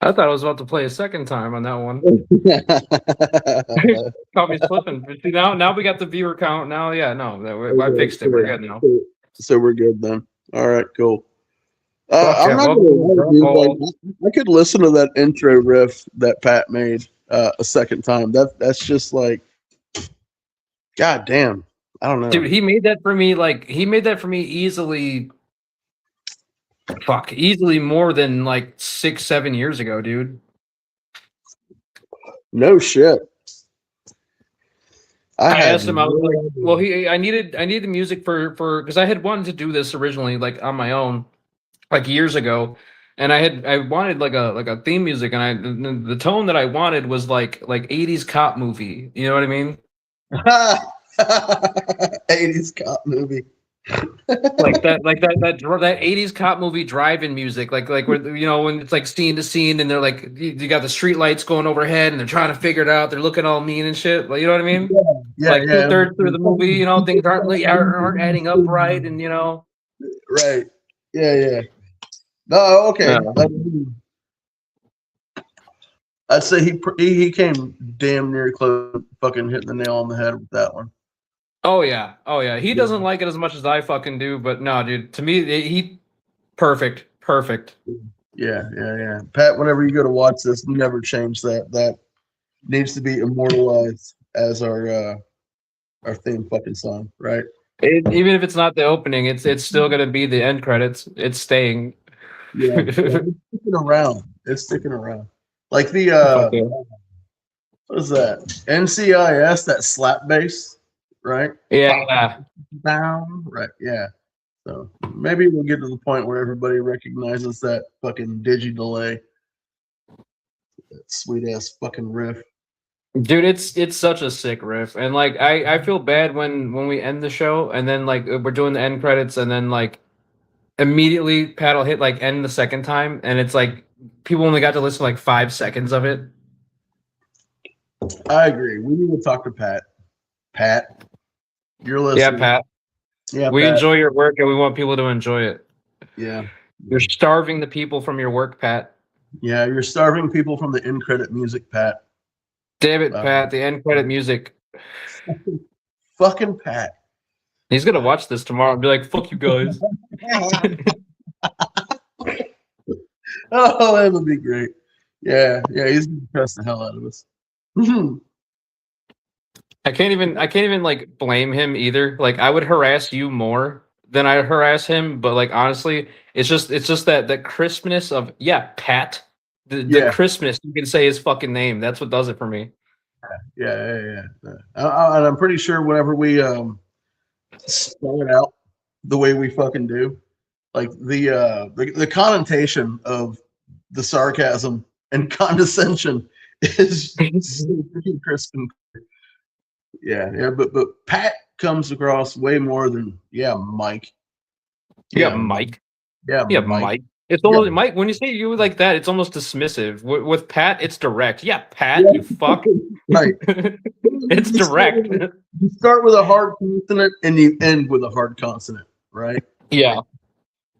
I thought I was about to play a second time on that one. Caught me slipping. But see, now we got the viewer count. Now, yeah, no, I Okay, fixed it. We're good now. so we're good then. All right, cool. Fuck I'm yeah, not welcome gonna to the lie, drunk dude. Like, hole. I could listen to that intro riff that Pat made a second time. That's just like, god damn. I don't know. Dude, he made that for me. Like, he made that for me easily. Fuck, easily more than like 6, 7 years ago, dude. No shit. I I had asked him. I was like, no "Well, idea. I needed the music for because I had wanted to do this originally, like on my own, like years ago, and I wanted like a theme music, and the tone that I wanted was like 80s cop movie. You know what I mean? 80s cop movie. That 80s cop movie drive-in music, like where when it's like scene to scene, and they're like you got the street lights going overhead, and they're trying to figure it out. They're looking all mean and shit. Like, you know what I mean? Yeah, yeah, Like yeah. 2/3 through the movie, things aren't adding up right, and Right. Yeah, yeah. No, okay. yeah. I'd say he came damn near close to fucking hitting the nail on the head with that one. Oh yeah. He Yeah, doesn't like it as much as I fucking do, but no, dude. To me, he perfect. yeah, yeah, yeah. Pat, whenever you go to watch this, never change that. That needs to be immortalized as our theme fucking song, right? Even if it's not the opening, it's still gonna be the end credits. It's staying. Yeah, yeah. It's sticking around. It's sticking around. Like the Fuck yeah. what is that? NCIS, that slap bass, right? Yeah. Down, right? Yeah. So maybe we'll get to the point where everybody recognizes that fucking digi delay, that sweet ass fucking riff. Dude, it's such a sick riff, and like I feel bad when we end the show, and then like we're doing the end credits, and then like immediately Pat will hit like end the second time, and it's like people only got to listen to like 5 seconds of it. I agree. We need to talk to Pat. Pat, you're Yeah, listening. Pat. Yeah, We Pat. enjoy your work, and we want people to enjoy it. Yeah. You're starving the people from your work, Pat. Yeah, you're starving people from the end credit music, Pat. Damn it, Pat. The end credit music. Fucking Pat. He's gonna watch this tomorrow and be like, "Fuck you guys." Oh, that would be great. Yeah, yeah, he's gonna press the hell out of us. I can't even like blame him either. Like, I would harass you more than I harass him, but like honestly, it's just that crispness of, yeah, Pat. The Yeah, crispness, you can say his fucking name. That's what does it for me. yeah, yeah, yeah. And I'm pretty sure whenever we spell it out the way we fucking do, like the connotation of the sarcasm and condescension is so freaking crisp and yeah, yeah. But Pat comes across way more than yeah, Mike. Yeah, Yeah, Mike. yeah, Yeah, Mike. Mike. It's Yeah, almost Mike. When you say you like that, it's almost dismissive. With Pat, it's direct. Yeah, Pat, yeah. you fuck. Right. It's direct. You start with a hard consonant and you end with a hard consonant, right? Yeah,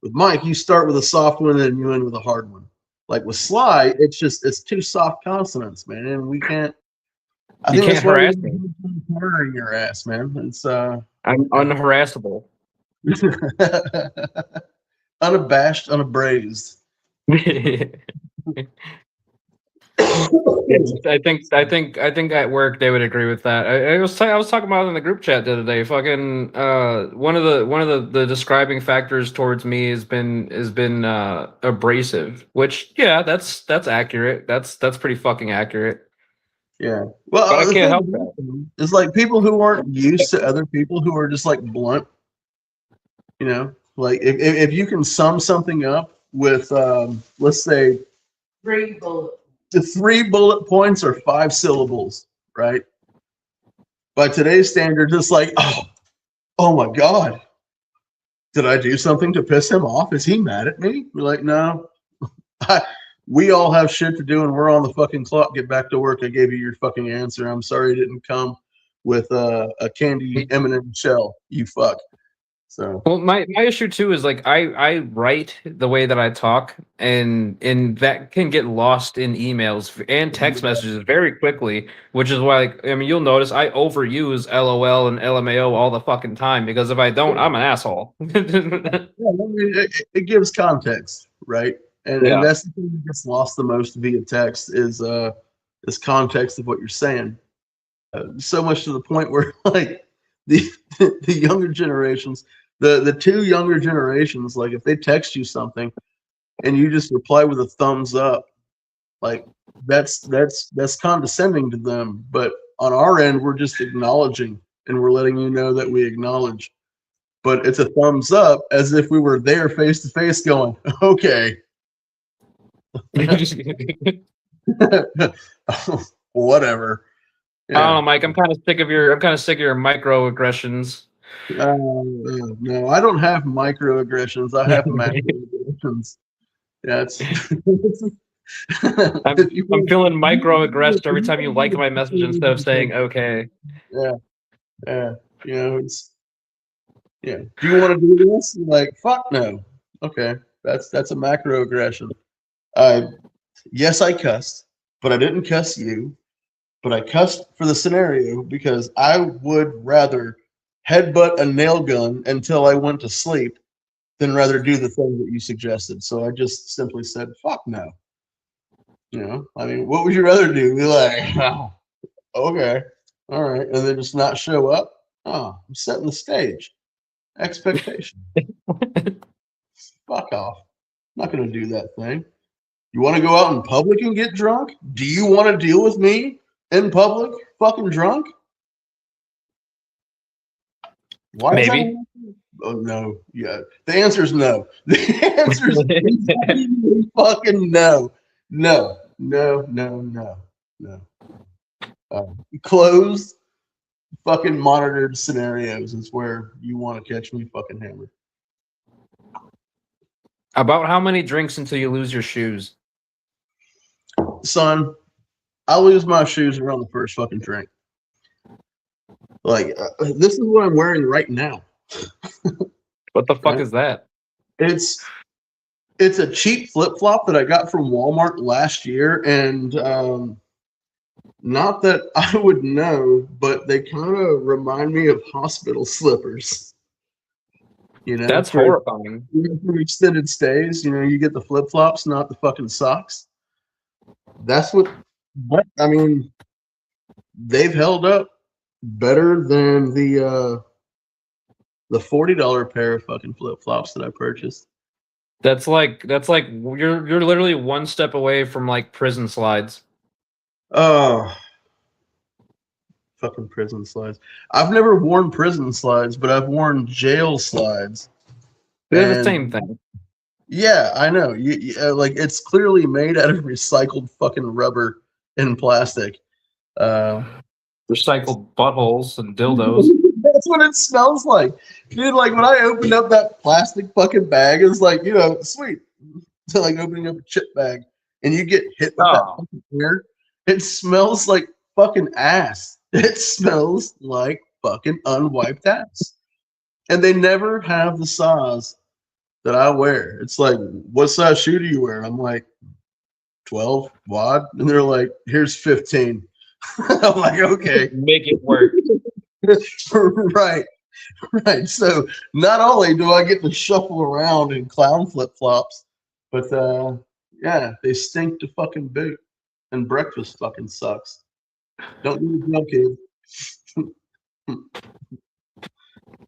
With Mike, you start with a soft one and then you end with a hard one. Like with Sly, it's two soft consonants, man, and we can't. I you think that's can't why harass me. we're murdering your ass, man. It's I'm unharassable. unabashed, unabrased. Yes, I think at work they would agree with that. I was talking about it in the group chat the other day. Fucking one of the describing factors towards me has been abrasive, which, yeah, that's accurate. That's pretty fucking accurate. Yeah. But Well, I the can't help that. thing is like people who aren't used to other people who are just like blunt. Like if you can sum something up with let's say the 3 bullet points or 5 syllables, right? By today's standards, it's like, oh my God, did I do something to piss him off? Is he mad at me? We're like, no, we all have shit to do and we're on the fucking clock. Get back to work. I gave you your fucking answer. I'm sorry it didn't come with a candy M&M shell. You fuck. So Well, my issue too is like I write the way that I talk, and that can get lost in emails and text messages very quickly, which is why, like, I mean, you'll notice I overuse LOL and LMAO all the fucking time, because if I don't, I'm an asshole. yeah, I mean, it gives context, right? And Yeah. that's the thing that gets lost the most via text is context of what you're saying. So much to the point where like the the younger generations, the two younger generations, like if they text you something and you just reply with a thumbs up, like that's condescending to them. But on our end, we're just acknowledging and we're letting you know that we acknowledge. But it's a thumbs up as if we were there face to face going, okay. Whatever. I don't Yeah. know, Mike. I'm kind of sick of your microaggressions. No, I don't have microaggressions. I have macroaggressions. Yeah, it's I'm feeling microaggressed every time you like my message instead of saying okay. Yeah, yeah. You know, it's yeah. Do you want to do this? Like, fuck no. Okay, that's a macroaggression. Yes, I cussed, but I didn't cuss you. But I cussed for the scenario because I would rather headbutt a nail gun until I went to sleep than rather do the thing that you suggested. So I just simply said, fuck no. You know, I mean, what would you rather do? Be like, oh, okay, all right, and then just not show up? Oh, I'm setting the stage. Expectation. Fuck off. I'm not going to do that thing. You want to go out in public and get drunk? Do you want to deal with me in public fucking drunk? Why is Maybe. that? Oh no, yeah. The answer is no. The answer is fucking no. No, no, no, no, no. Closed, fucking monitored scenarios is where you want to catch me fucking hammered. About how many drinks until you lose your shoes? Son, I lose my shoes around the first fucking drink. Like, this is what I'm wearing right now. What the fuck Right? is that? It's a cheap flip flop that I got from Walmart last year, and not that I would know, but they kind of remind me of hospital slippers. You know, That's horrifying. for extended stays. You know, you get the flip flops, not the fucking socks. That's what. But I mean, they've held up better than the $40 pair of fucking flip flops that I purchased. That's like you're literally one step away from like prison slides. Oh, fucking prison slides. I've never worn prison slides, but I've worn jail slides. They're the same thing. Yeah, I know. Like it's clearly made out of recycled fucking rubber and plastic. Recycled buttholes and dildos. That's what it smells like, dude. Like when I opened up that plastic fucking bag, it's like, you know, sweet. It's like opening up a chip bag, and you get hit with that fucking air. It smells like fucking ass. It smells like fucking unwiped ass. And they never have the size that I wear. It's like, what size shoe do you wear? I'm like, 12 wide, and they're like, here's 15. I'm like, okay. Make it work. Right. So not only do I get to shuffle around in clown flip flops, but yeah, they stink to fucking boot, and breakfast fucking sucks. Don't need a kid.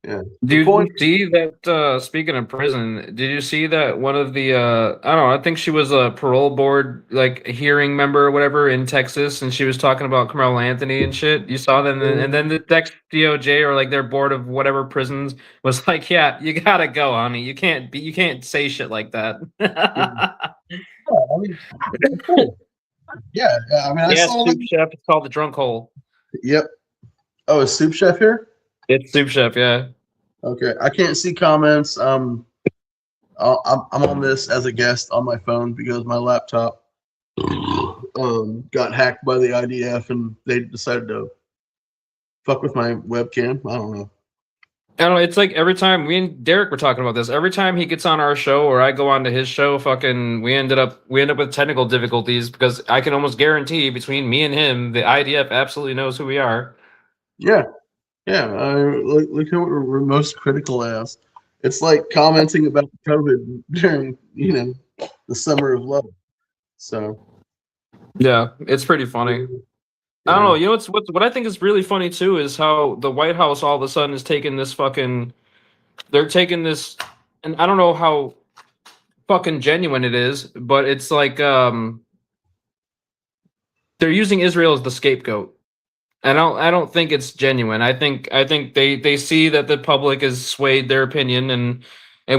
Yeah. Did you see that, speaking of prison, did you see that one of the, I don't know, I think she was a parole board, like, hearing member or whatever in Texas, and she was talking about Carmelo Anthony and shit? You saw them, and then the next DOJ, or, like, their board of whatever prisons, was like, yeah, you gotta go, honey. You can't say shit like that. Yeah, I mean, I saw Soup Chef. It's called the DrunkkHole. Yep. Oh, is Soup Chef here? It's Soup Chef, yeah. Okay, I can't see comments. I'm on this as a guest on my phone because my laptop got hacked by the IDF and they decided to fuck with my webcam. I don't know. I don't know. It's like every time we and Derek were talking about this. Every time he gets on our show or I go on to his show, fucking, we end up with technical difficulties because I can almost guarantee between me and him, the IDF absolutely knows who we are. Yeah, yeah. Look who we're most critical as. It's like commenting about COVID during, the summer of love. So Yeah, it's pretty funny. I don't yeah, know. You know what I think is really funny too is how the White House all of a sudden is taking this fucking. They're taking this, and I don't know how fucking genuine it is, but it's like they're using Israel as the scapegoat. I don't think it's genuine. I think they see that the public has swayed their opinion and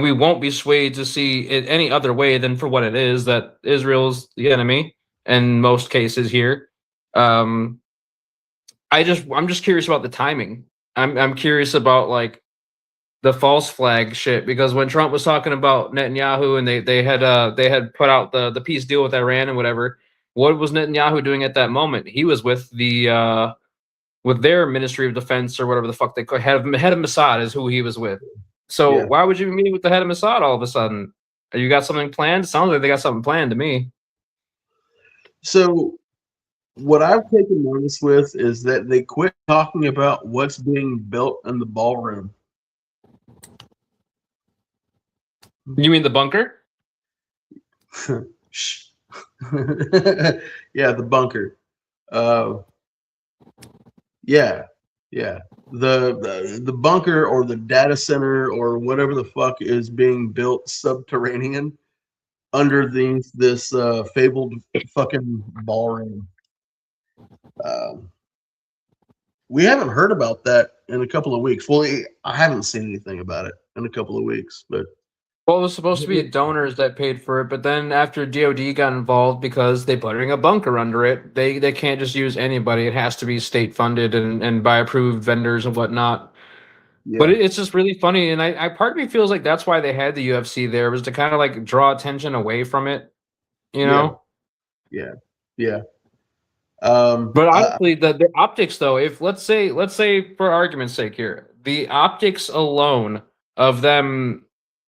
we won't be swayed to see it any other way than for what it is, that Israel's the enemy in most cases here. Um I'm just curious about the timing. I'm curious about like the false flag shit because when Trump was talking about Netanyahu and they had put out the peace deal with Iran and whatever, what was Netanyahu doing at that moment? He was with their Ministry of Defense or whatever the fuck they call head of Mossad is who he was with. So yeah. why would you be meeting with the head of Mossad all of a sudden? You got something planned? It sounds like they got something planned to me. So what I've taken notice with is that they quit talking about what's being built in the ballroom. You mean the bunker? Yeah, the bunker. Uh, yeah, yeah. The bunker or the data center or whatever the fuck is being built subterranean underneath this fabled fucking ballroom. Um, we haven't heard about that in a couple of weeks. Well, I haven't seen anything about it in a couple of weeks, but Well, it was supposed to be donors that paid for it, but then after DOD got involved because they putting a bunker under it, they can't just use anybody. It has to be state funded and by approved vendors and whatnot. But yeah, it's just really funny, and I part of me feels like that's why they had the UFC there was to kind of like draw attention away from it, you yeah, know. yeah, yeah. But I, honestly, the optics though, if let's say for argument's sake here, the optics alone of them,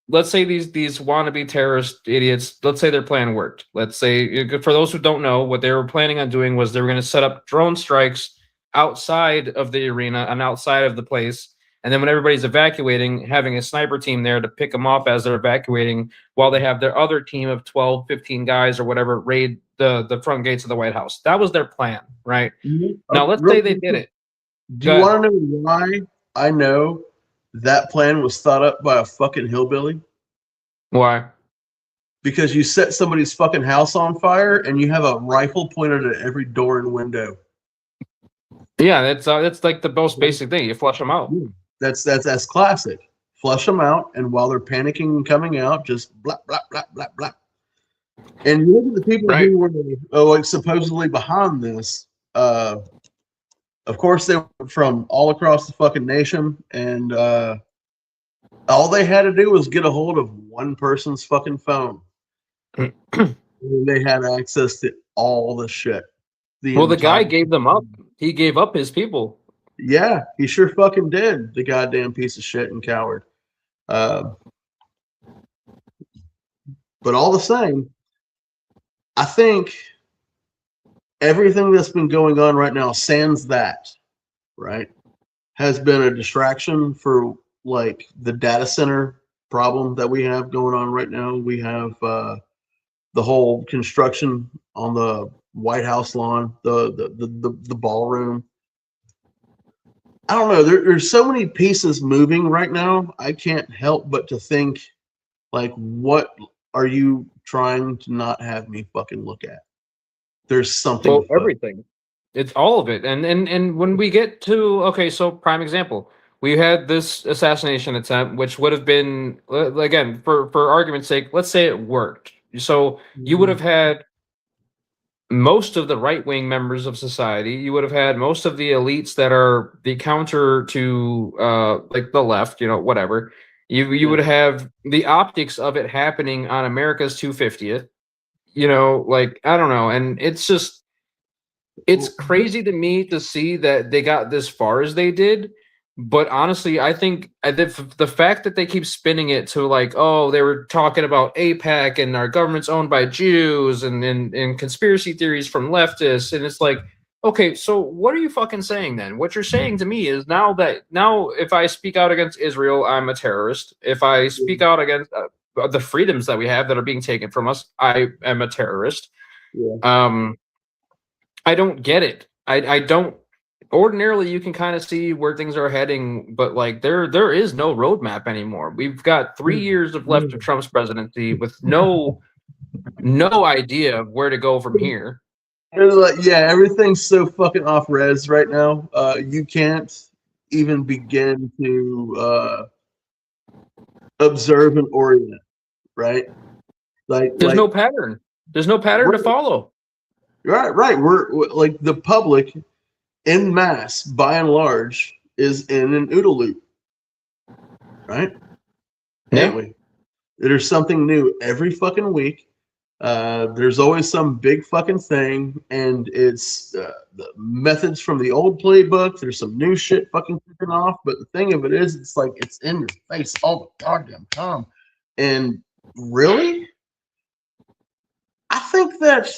let's say these wannabe terrorist idiots, let's say their plan worked. Let's say for those who don't know, what they were planning on doing was they were going to set up drone strikes outside of the arena and outside of the place. And then when everybody's evacuating, having a sniper team there to pick them off as they're evacuating while they have their other team of 12, 15 guys or whatever raid the front gates of the White House. That was their plan, right? Now let's real say they did quick, it. do Go you ahead. want to know why I know that plan was thought up by a fucking hillbilly? Why? Because you set somebody's fucking house on fire and you have a rifle pointed at every door and window. Yeah, that's like the most basic thing. You flush them out. Yeah. That's classic. Flush them out, and while they're panicking and coming out, just blah blah blah blah blah. And you look at the people Right. who were like supposedly behind this. Of course, they were from all across the fucking nation, and all they had to do was get a hold of one person's fucking phone. And they had access to all the shit. The Well, the guy entire. gave them up. He gave up his people. Yeah, he sure fucking did. The goddamn piece of shit and coward. Uh, but all the same, I think everything that's been going on right now, sans that, right, has been a distraction for like the data center problem that we have going on right now. We have the whole construction on the White House lawn, the ballroom. I don't know. There's so many pieces moving right now. I can't help but to think, like, what are you trying to not have me fucking look at? There's something Well, afoot. everything. It's all of it. And when we get to okay, so prime example, we had this assassination attempt, which would have been again for argument's sake, let's say it worked. So you would Mhm. have had most of the right wing members of society. You would have had most of the elites that are the counter to like the left, you know, whatever. You Yeah. would have the optics of it happening on America's 250th. You know, like I don't know, and it's just it's Well, crazy to me to see that they got this far as they did. But honestly, I think the fact that they keep spinning it to like, oh, they were talking about APAC and our government's owned by Jews and conspiracy theories from leftists, and it's like, okay, so what are you fucking saying then? What you're saying to me is now if I speak out against Israel, I'm a terrorist. If I speak out against the freedoms that we have that are being taken from us, I am a terrorist. Yeah. I don't get it. I don't. Ordinarily, you can kind of see where things are heading, but like there is no roadmap anymore. We've got 3 years of left of Trump's presidency with no idea of where to go from here. Yeah, everything's so fucking off res right now. You can't even begin to observe and orient, right? There's no pattern. There's no pattern to follow. Right. We're like the public en masse, by and large, is in an OODA loop, right? Yeah. Anyway, there's something new every fucking week. There's always some big fucking thing, and it's the methods from the old playbook. There's some new shit fucking kicking off, but the thing of it is, it's like it's in your face all the goddamn time. And really, I think that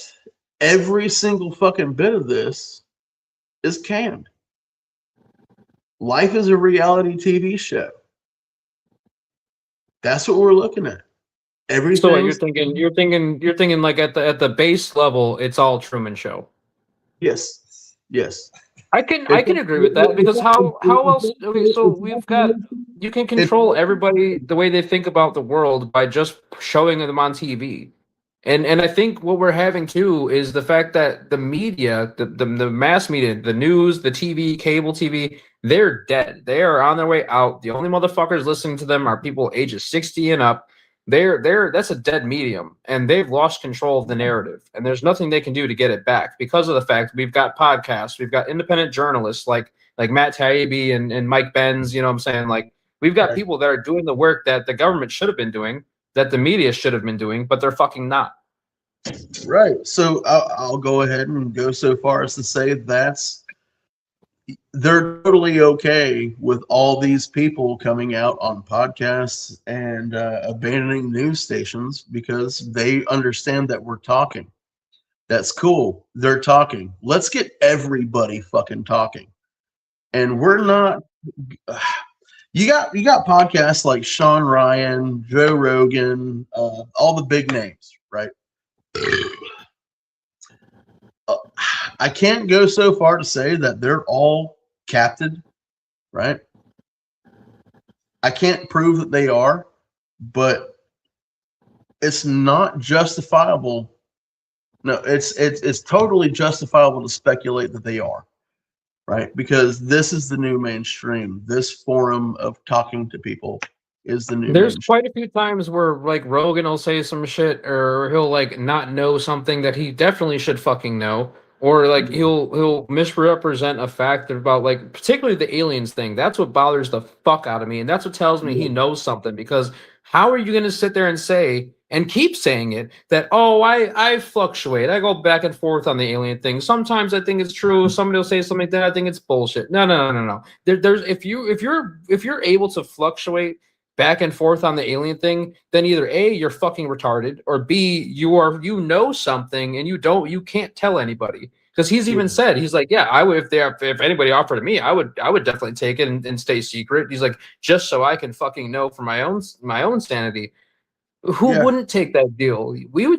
every single fucking bit of this is canned. Life is a reality TV show. That's what we're looking at. Everything. So you're thinking like at the base level, it's all Truman Show. Yes. I can agree with that, because how else? Okay, so you can control everybody the way they think about the world by just showing them on TV. And I think what we're having too is the fact that the media, the mass media, the news, the TV, cable TV, they're dead. They are on their way out. The only motherfuckers listening to them are people ages 60 and up. That's a dead medium, and they've lost control of the narrative. And there's nothing they can do to get it back because of the fact we've got podcasts, we've got independent journalists like Matt Taibbi and Mike Benz. You know what I'm saying? Like, we've got people that are doing the work that the government should have been doing, that the media should have been doing, but they're fucking not. Right. So I'll go ahead and go so far as to say they're totally okay with all these people coming out on podcasts and abandoning news stations because they understand that we're talking. That's cool. They're talking. Let's get everybody fucking talking. And we're not. You got podcasts like Sean Ryan, Joe Rogan, all the big names, right? I can't go so far to say that they're all capted, right? I can't prove that they are, but it's not justifiable. No, it's totally justifiable to speculate that they are, right? Because this is the new mainstream. This forum of talking to people is the new. There's quite a few times where like Rogan will say some shit, or he'll like not know something that he definitely should fucking know, or like he'll misrepresent a fact about, like, particularly the aliens thing. That's what bothers the fuck out of me, and that's what tells me he knows something. Because how are you going to sit there and say and keep saying it that, oh, I fluctuate, I go back and forth on the alien thing. Sometimes I think it's true. Somebody will say something like that, I think it's bullshit. No. There's if you're able to fluctuate back and forth on the alien thing, then either A, you're fucking retarded, or B, you know something and you can't tell anybody. Because he's even said, he's like, yeah, I would, if anybody offered to me, I would definitely take it and stay secret. He's like, just so I can fucking know for my own sanity. Who wouldn't take that deal?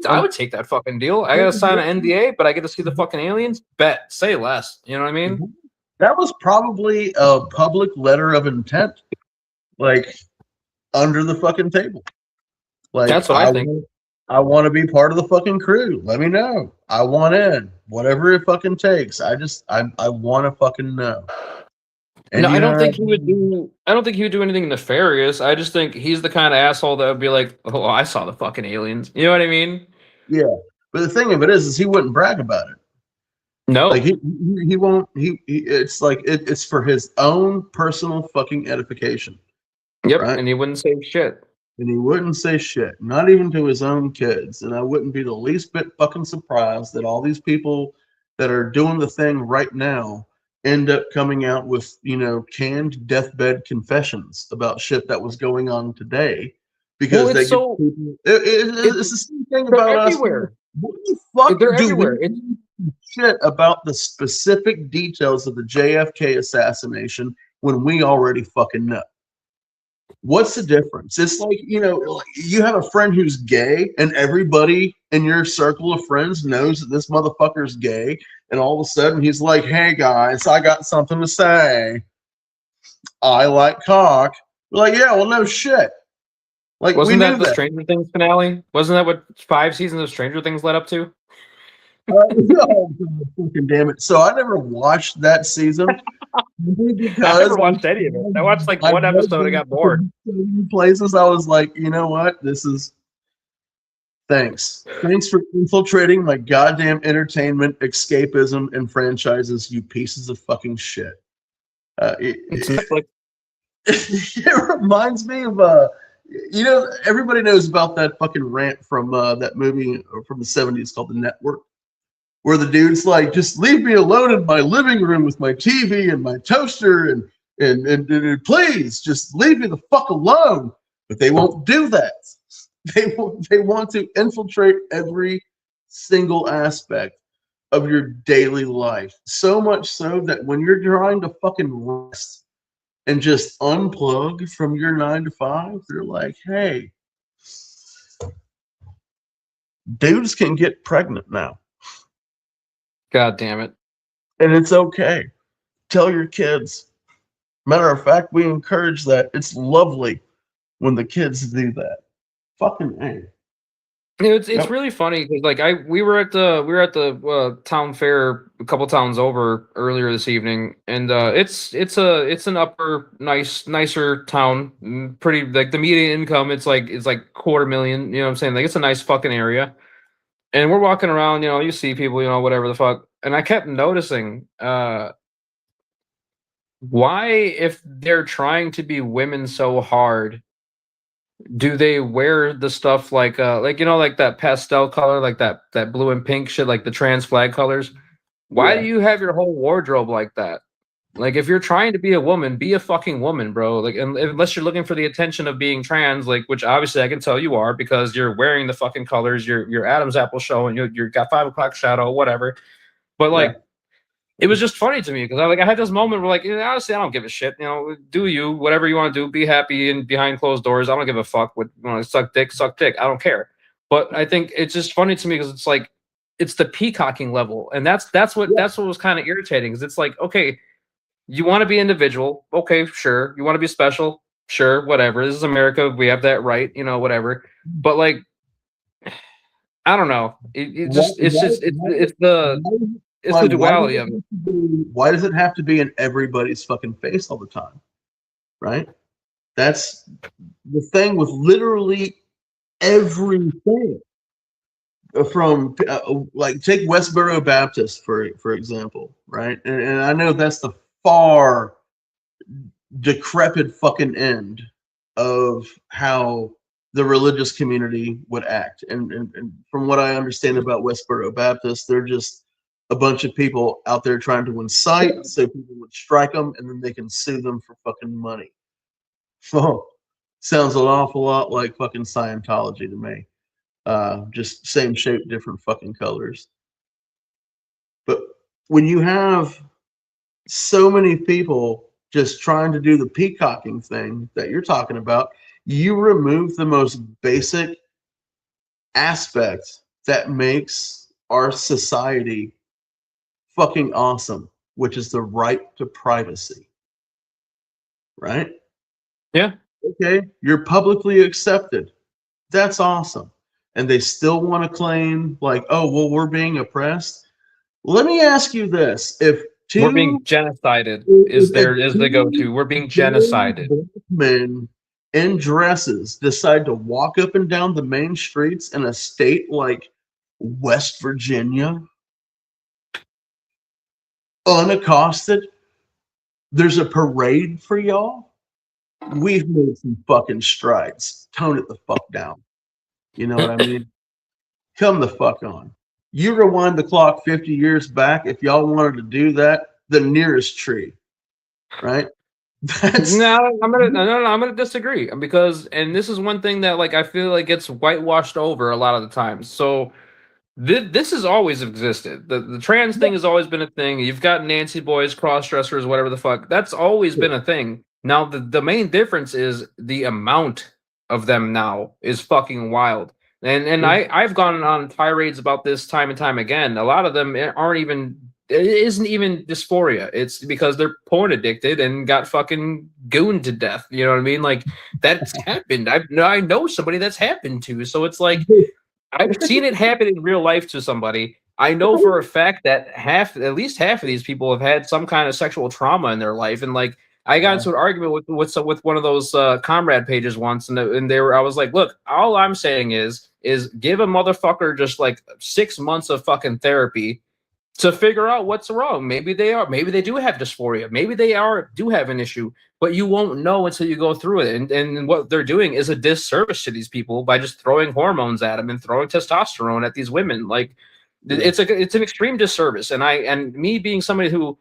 I would take that fucking deal. I gotta sign an NDA, but I get to see the fucking aliens. Bet, say less. You know what I mean? That was probably a public letter of intent, like, under the fucking table. Like, that's what I think. I want to be part of the fucking crew. Let me know. I want in. Whatever it fucking takes. I want to fucking know. And no, I don't think he would do anything nefarious. I just think he's the kind of asshole that would be like, "Oh, I saw the fucking aliens." You know what I mean? Yeah. But the thing of it is he wouldn't brag about it. No. Like he won't. It's like it's for his own personal fucking edification. Yep, right? And he wouldn't say shit. And he wouldn't say shit, not even to his own kids. And I wouldn't be the least bit fucking surprised that all these people that are doing the thing right now end up coming out with, canned deathbed confessions about shit that was going on today because Well, they it's get so people. it's It's the same thing they're about us. everywhere. What the fuck They're do we everywhere. It's know shit about the specific details of the JFK assassination when we already fucking know? What's the difference? It's like, like you have a friend who's gay, and everybody in your circle of friends knows that this motherfucker's gay, and all of a sudden he's like, hey guys, I got something to say. I like cock. We're like, yeah, well, no shit. Like, we wasn't knew that the that. Stranger Things finale? Wasn't that what 5 seasons of Stranger Things led up to? Oh, God, fucking damn it. So I never watched that season simply I because never watched any of it. I watched like I one read episode and got bored. places. I was like, you know what? This is thanks. Thanks for infiltrating my goddamn entertainment, escapism, and franchises, you pieces of fucking shit. It's Netflix. It reminds me of everybody knows about that fucking rant from that movie from the 70s called The Network, where the dude's like, just leave me alone in my living room with my TV and my toaster and please just leave me the fuck alone. But they won't do that. They want to infiltrate every single aspect of your daily life. So much so that when you're trying to fucking rest and just unplug from your 9 to 5, they're like, hey, dudes can get pregnant now. God damn it. And it's okay. Tell your kids. Matter of fact, we encourage that. It's lovely when the kids do that. Fucking A. It's Yep. really funny because like we were at the town fair a couple towns over earlier this evening, and it's an upper nicer town, pretty like the median income it's like $250,000, you know what I'm saying, like it's a nice fucking area, and we're walking around, you see people, whatever the fuck, and I kept noticing why, if they're trying to be women so hard, do they wear the stuff like like that pastel color, like that blue and pink shit, like the trans flag colors? Why do you have your whole wardrobe like that? Like, if you're trying to be a woman, be a fucking woman, bro. Like, unless you're looking for the attention of being trans, like, which obviously I can tell you are because you're wearing the fucking colors, your Adam's apple show, and you're got 5 o'clock shadow, whatever. But like, it was just funny to me because I had this moment where, like, honestly, I don't give a shit. Do you, whatever you want to do, be happy and behind closed doors. I don't give a fuck what you want to suck dick, suck dick. I don't care. But I think it's just funny to me because it's like it's the peacocking level, and that's what was kind of irritating. Because it's like, okay, you want to be individual, okay, sure. You want to be special, sure, whatever. This is America, we have that right, whatever. But like, I don't know. It's the duality of it. Why does it have to be in everybody's fucking face all the time? Right? That's the thing with literally everything. From like, take Westboro Baptist for example, right? And I know that's the far decrepit fucking end of how the religious community would act. And from what I understand about Westboro Baptist, they're just a bunch of people out there trying to incite so people would strike them and then they can sue them for fucking money. So sounds an awful lot like fucking Scientology to me. Just same shape, different fucking colors. But when you have so many people just trying to do the peacocking thing that you're talking about, you remove the most basic aspect that makes our society fucking awesome, which is the right to privacy. Right? Yeah. Okay, you're publicly accepted. That's awesome. And they still want to claim, like, oh, well, we're being oppressed. Let me ask you this. If we're being genocided is the go-to. We're being genocided. Men in dresses decide to walk up and down the main streets in a state like West Virginia, unaccosted. There's a parade for y'all. We've made some fucking strides. Tone it the fuck down. You know what I mean? Come the fuck on. You rewind the clock 50 years back, if y'all wanted to do that, the nearest tree, right? That's No, I'm gonna disagree because, and this is one thing that like I feel like gets whitewashed over a lot of the times. So this has always existed. The trans thing has always been a thing. You've got Nancy boys, cross dressers, whatever the fuck. That's always been a thing. Now the main difference is the amount of them now is fucking wild. And I've gone on tirades about this time and time again. A lot of them aren't even, it isn't even dysphoria. It's because they're porn addicted and got fucking gooned to death. You know what I mean? Like that's happened. I know somebody that's happened to. So it's like I've seen it happen in real life to somebody. I know for a fact that at least half of these people have had some kind of sexual trauma in their life. And like, I got into an argument with one of those comrade pages once, and they were, I was like, look, all I'm saying is give a motherfucker just like 6 months of fucking therapy to figure out what's wrong. Maybe they do have dysphoria. Maybe they do have an issue, but you won't know until you go through it. And what they're doing is a disservice to these people by just throwing hormones at them and throwing testosterone at these women. Like it's an extreme disservice. And me being somebody who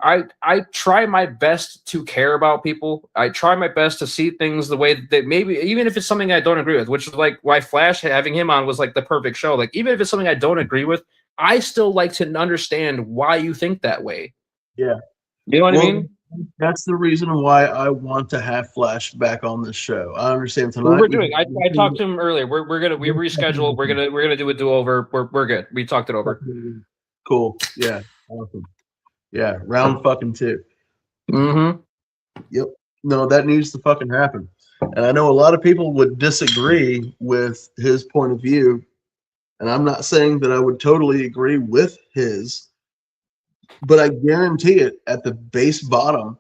I try my best to care about people. I try my best to see things the way that maybe, even if it's something I don't agree with, which is like why Flash having him on was like the perfect show. Like even if it's something I don't agree with, I still like to understand why you think that way. Yeah. You know what I mean? That's the reason why I want to have Flash back on this show. I understand tonight. We're doing. I talked to him earlier. We rescheduled. We're gonna do a do over. We're good. We talked it over. Cool. Yeah. Awesome. Yeah. Round fucking 2. Mm-hmm. Yep. No, that needs to fucking happen. And I know a lot of people would disagree with his point of view. And I'm not saying that I would totally agree with his, but I guarantee it, at the base bottom,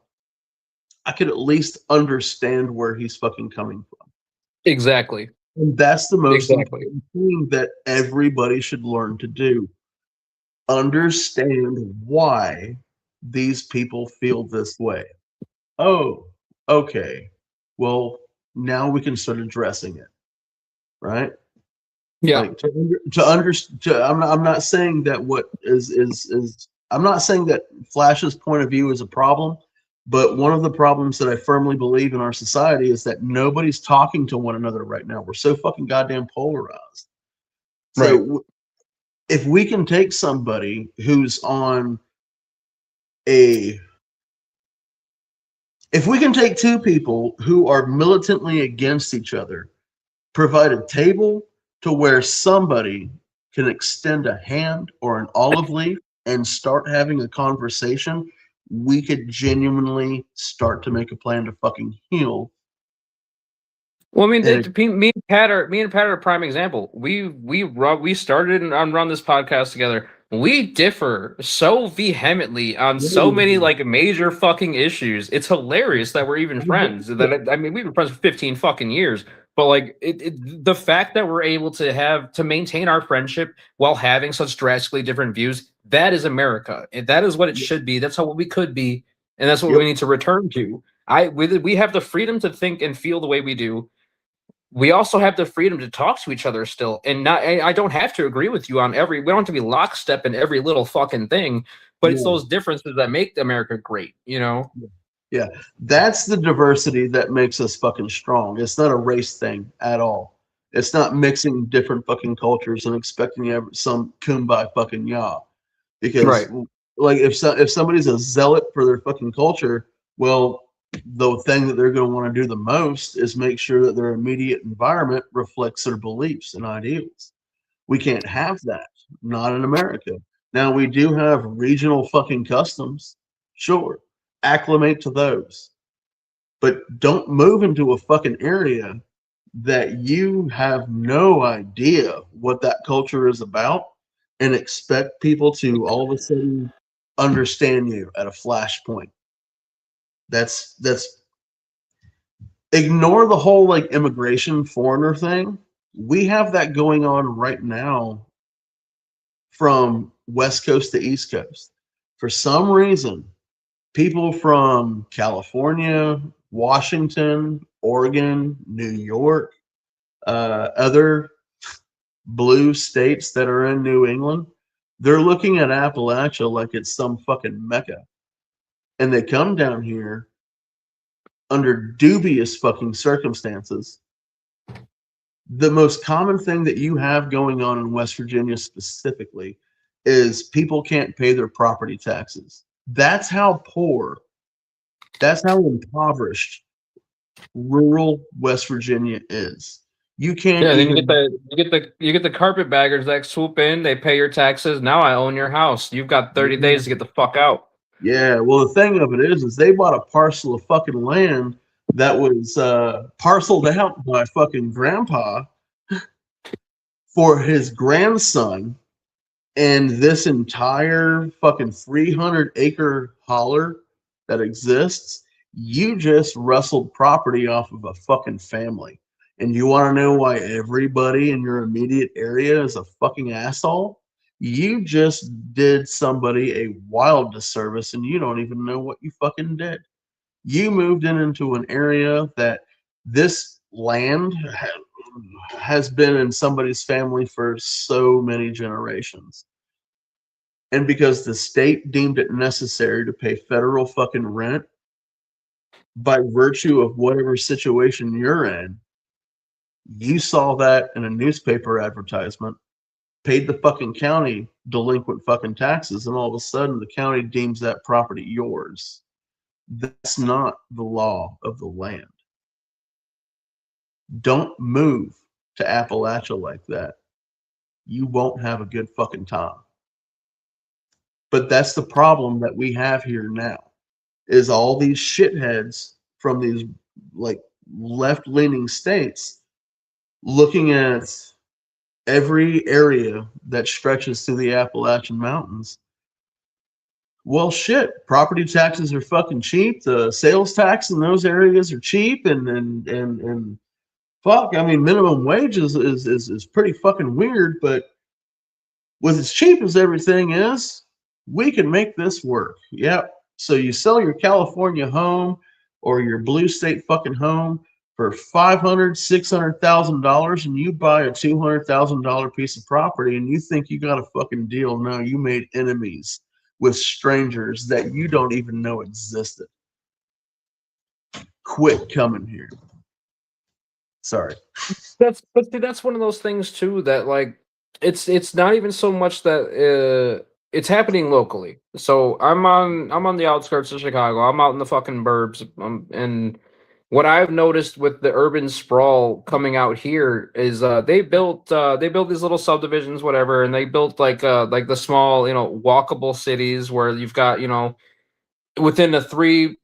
I could at least understand where he's fucking coming from. Exactly. And that's the most important thing that everybody should learn to do. Understand why these people feel this way. Oh, okay. Well, now we can start addressing it, right? Yeah. Like to understand. I'm not saying that what is. I'm not saying that Flash's point of view is a problem, but one of the problems that I firmly believe in our society is that nobody's talking to one another right now. We're so fucking goddamn polarized. So if we can take somebody who's on a, if we can take two people who are militantly against each other, provide a table to where somebody can extend a hand or an olive leaf and start having a conversation, we could genuinely start to make a plan to fucking heal. Well, I mean, me and Pat are a prime example. We started and run this podcast together. We differ so vehemently on so many like major fucking issues. It's hilarious that we're even friends. That I mean, we've been friends for 15 fucking years. But like the fact that we're able to maintain our friendship while having such drastically different views, that is America. That is what it should be. That's how we could be, and that's what we need to return to. We have the freedom to think and feel the way we do. We also have the freedom to talk to each other still, and I don't have to agree with you on we don't have to be lockstep in every little fucking thing, but it's those differences that make America great, you know? Yeah, that's the diversity that makes us fucking strong. It's not a race thing at all. It's not mixing different fucking cultures and expecting some kumbaya fucking ya. Because like if somebody's a zealot for their fucking culture, well, the thing that they're going to want to do the most is make sure that their immediate environment reflects their beliefs and ideals. We can't have that. Not in America. Now we do have regional fucking customs. Sure. Acclimate to those. But don't move into a fucking area that you have no idea what that culture is about and expect people to all of a sudden understand you at a flashpoint. That's ignore the whole like immigration foreigner thing. We have that going on right now from West Coast to East Coast. For some reason, people from California, Washington, Oregon, New York, other blue states that are in New England, They're looking at Appalachia like it's some fucking mecca. And they come down here under dubious fucking circumstances. The most common thing that you have going on in West Virginia specifically is people can't pay their property taxes. That's how poor, that's how impoverished rural West Virginia is. You can't Yeah, then even you get the carpetbaggers that swoop in, they pay your taxes. Now I own your house. You've got 30 days to get the fuck out. Yeah, well, the thing of it is they bought a parcel of fucking land that was parceled out by fucking grandpa for his grandson, and this entire fucking 300-acre holler that exists, you just rustled property off of a fucking family. And you want to know why everybody in your immediate area is a fucking asshole? You just did somebody a wild disservice and you don't even know what you fucking did. You moved into an area that this land has been in somebody's family for so many generations. And because the state deemed it necessary to pay federal fucking rent by virtue of whatever situation you're in, you saw that in a newspaper advertisement, paid the fucking county delinquent fucking taxes, and all of a sudden the county deems that property yours. That's not the law of the land. Don't move to Appalachia like that. You won't have a good fucking time. But that's the problem that we have here now, is all these shitheads from these like left-leaning states looking at every area that stretches through the Appalachian Mountains. Well, shit, property taxes are fucking cheap. The sales tax in those areas are cheap, and fuck, I mean, minimum wage is pretty fucking weird, but with as cheap as everything is, we can make this work. Yep. So you sell your California home or your blue state fucking home for $500,000-$600,000, and you buy a $200,000 piece of property, and you think you got a fucking deal. No, you made enemies with strangers that you don't even know existed. Quit coming here. Sorry. That's one of those things too that like it's not even so much that it's happening locally. So I'm on the outskirts of Chicago. I'm out in the fucking burbs, and what I've noticed with the urban sprawl coming out here is they built these little subdivisions, whatever, and they built like the small, walkable cities where you've got, within a three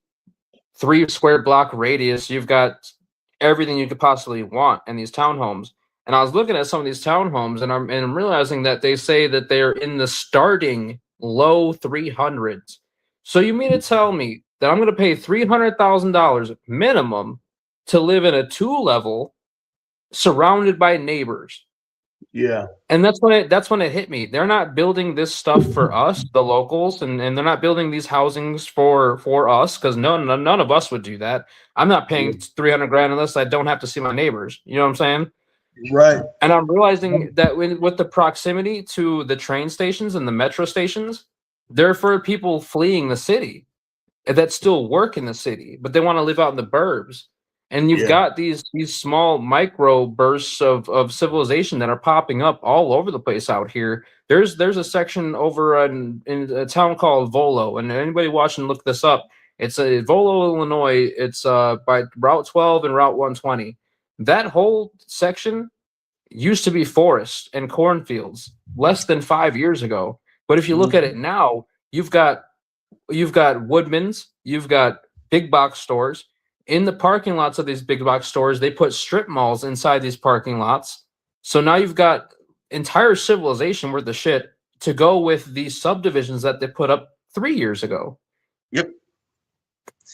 square block radius, you've got everything you could possibly want in these townhomes. And I was looking at some of these townhomes, and I'm realizing that they say that they're in the starting low 300s. So you mean to tell me that I'm going to pay $300,000 minimum to live in a 2-level surrounded by neighbors? Yeah. And that's when it hit me. They're not building this stuff for us, the locals, and they're not building these housings for us, because none of us would do that. I'm not paying 300 grand unless I don't have to see my neighbors. You know what I'm saying? Right. And I'm realizing that with the proximity to the train stations and the metro stations, they're for people fleeing the city that still work in the city, but they want to live out in the burbs. And you've got these small micro bursts of civilization that are popping up all over the place out here. There's a section over in a town called Volo, and anybody watching, look this up. It's Volo, Illinois. It's by Route 12 and Route 120. That whole section used to be forest and cornfields less than 5 years ago. But if you look at it now, you've got Woodman's, you've got big box stores. In the parking lots of these big box stores, they put strip malls inside these parking lots. So now you've got entire civilization worth of shit to go with these subdivisions that they put up 3 years ago. Yep.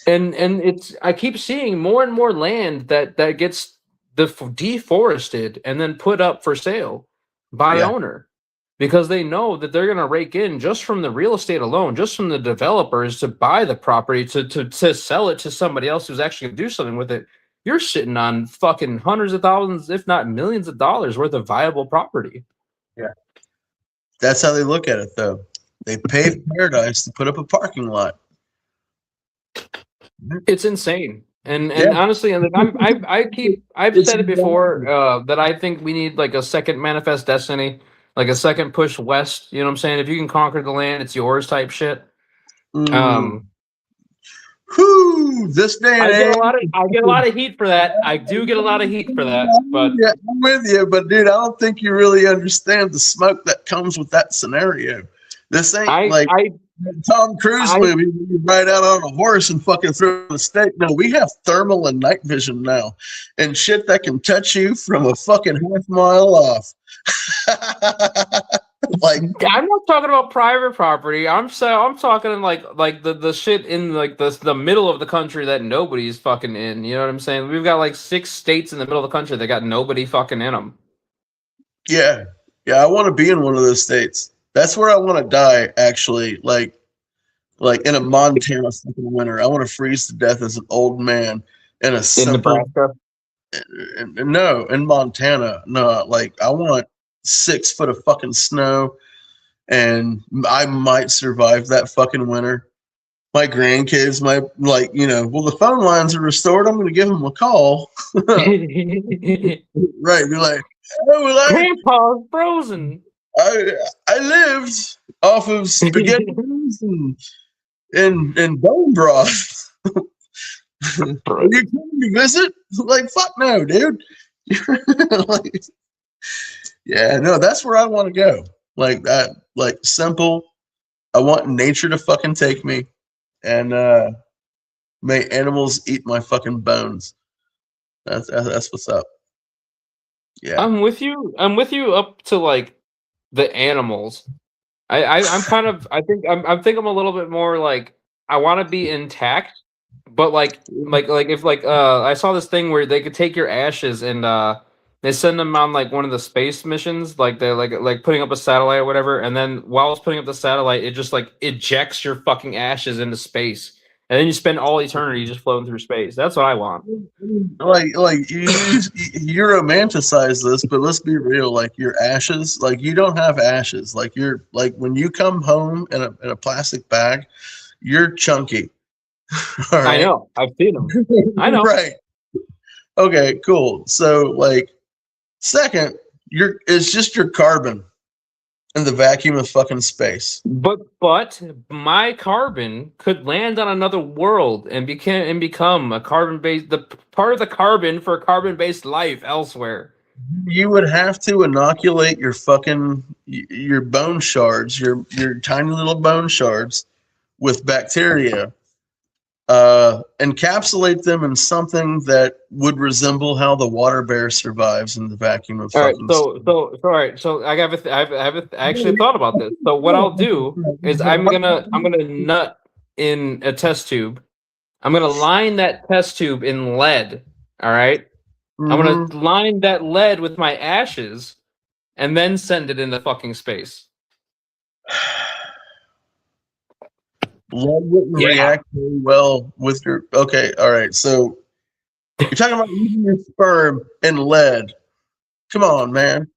And I keep seeing more and more land that gets deforested and then put up for sale by the owner, because they know that they're going to rake in just from the real estate alone, just from the developers to buy the property to sell it to somebody else who's actually going to do something with it. You're sitting on fucking hundreds of thousands, if not millions of dollars worth of viable property. Yeah. That's how they look at it, though. They paved paradise to put up a parking lot. It's insane. And Yeah. honestly, and I've It's said it before that I think we need like a second manifest destiny, like a second push west. You know what I'm saying? If you can conquer the land, it's yours type shit. Whew, this day and age. I get a lot of heat for that. I do get a lot of heat for that. But yeah, I'm with you, but dude, I don't think you really understand the smoke that comes with that scenario. This ain't like Tom Cruise movie where you ride out on a horse and fucking throw the stake. No, we have thermal and night vision now, and shit that can touch you from a fucking half mile off. Like, I'm not talking about private property. I'm talking like the shit in like the middle of the country that nobody's fucking in. You know what I'm saying? We've got like 6 states in the middle of the country that got nobody fucking in them. Yeah, I want to be in one of those states. That's where I want to die. Actually, like in a Montana fucking winter, I want to freeze to death as an old man in a simple. No, in Montana, no. Like I want 6 foot of fucking snow, and I might survive that fucking winter. My grandkids might well, the phone lines are restored. I'm going to give them a call. Right, be like, oh, Grandpa's frozen. I lived off of spaghetti and bone broth. Are you coming to visit? Like, fuck no, dude. Like, yeah, no, that's where I want to go. Like that, like simple. I want nature to fucking take me, and may animals eat my fucking bones. That's what's up. Yeah, I'm with you. I'm with you up to like the animals. I'm kind of I think I'm a little bit more like I want to be intact, but like if like I saw this thing where they could take your ashes and they send them on like one of the space missions, like they're like putting up a satellite or whatever, and then while it's putting up the satellite, it just like ejects your fucking ashes into space. And then you spend all eternity just floating through space. That's what I want. Like you romanticize this, but let's be real. Like your ashes, like you don't have ashes. Like you're like when you come home in a plastic bag, you're chunky. All right? I know. I've seen them. I know. Right. Okay. Cool. So like, second, it's just your carbon in the vacuum of fucking space. But my carbon could land on another world and become a carbon-based, the part of the carbon for a carbon-based life elsewhere. You would have to inoculate your fucking your bone shards, your tiny little bone shards, with bacteria. Encapsulate them in something that would resemble how the water bear survives in the vacuum of fucking. All right. So I actually thought about this. So what I'll do is I'm gonna nut in a test tube. I'm gonna line that test tube in lead. All right. I'm gonna line that lead with my ashes, and then send it into fucking space. Lead wouldn't react very well with your. Okay, all right. So you're talking about using your sperm in lead. Come on, man.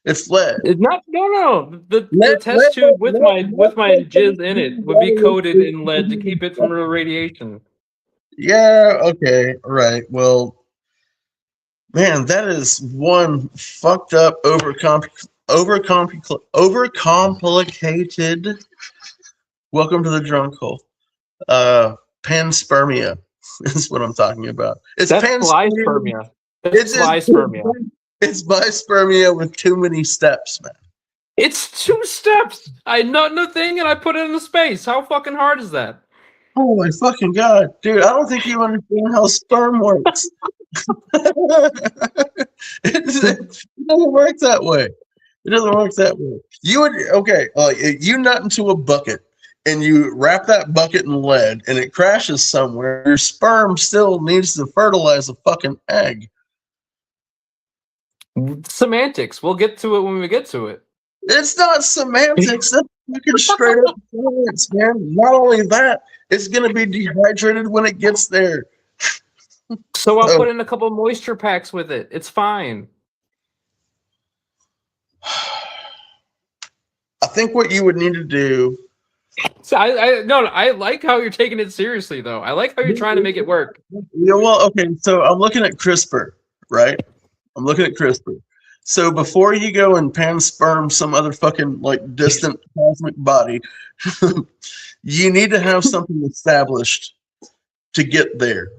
It's lead. It's not. No. The test tube with my jizz in it would be coated in lead to keep it from radiation. Yeah. Okay. All right. Well, man, that is one fucked up, overcomplicated. Welcome to the DrunkkHole. Panspermia is what I'm talking about. That's panspermia. It's bispermia. It's bispermia with too many steps, man. It's 2 steps. I nut in the thing and I put it in the space. How fucking hard is that? Oh my fucking god, dude! I don't think you understand how sperm works. It doesn't work that way. It doesn't work that way. You would you nut into a bucket and you wrap that bucket in lead and it crashes somewhere. Your sperm still needs to fertilize a fucking egg. Semantics. We'll get to it when we get to it. It's not semantics. That's fucking straight up science, man. Not only that, it's gonna be dehydrated when it gets there. So I'll put in a couple moisture packs with it. It's fine. think what you would need to do. So I like how you're taking it seriously though. I like how you're trying to make it work. Yeah, well, okay. So I'm looking at CRISPR, right? I'm looking at CRISPR. So before you go and pansperm some other fucking like distant cosmic body, you need to have something established to get there.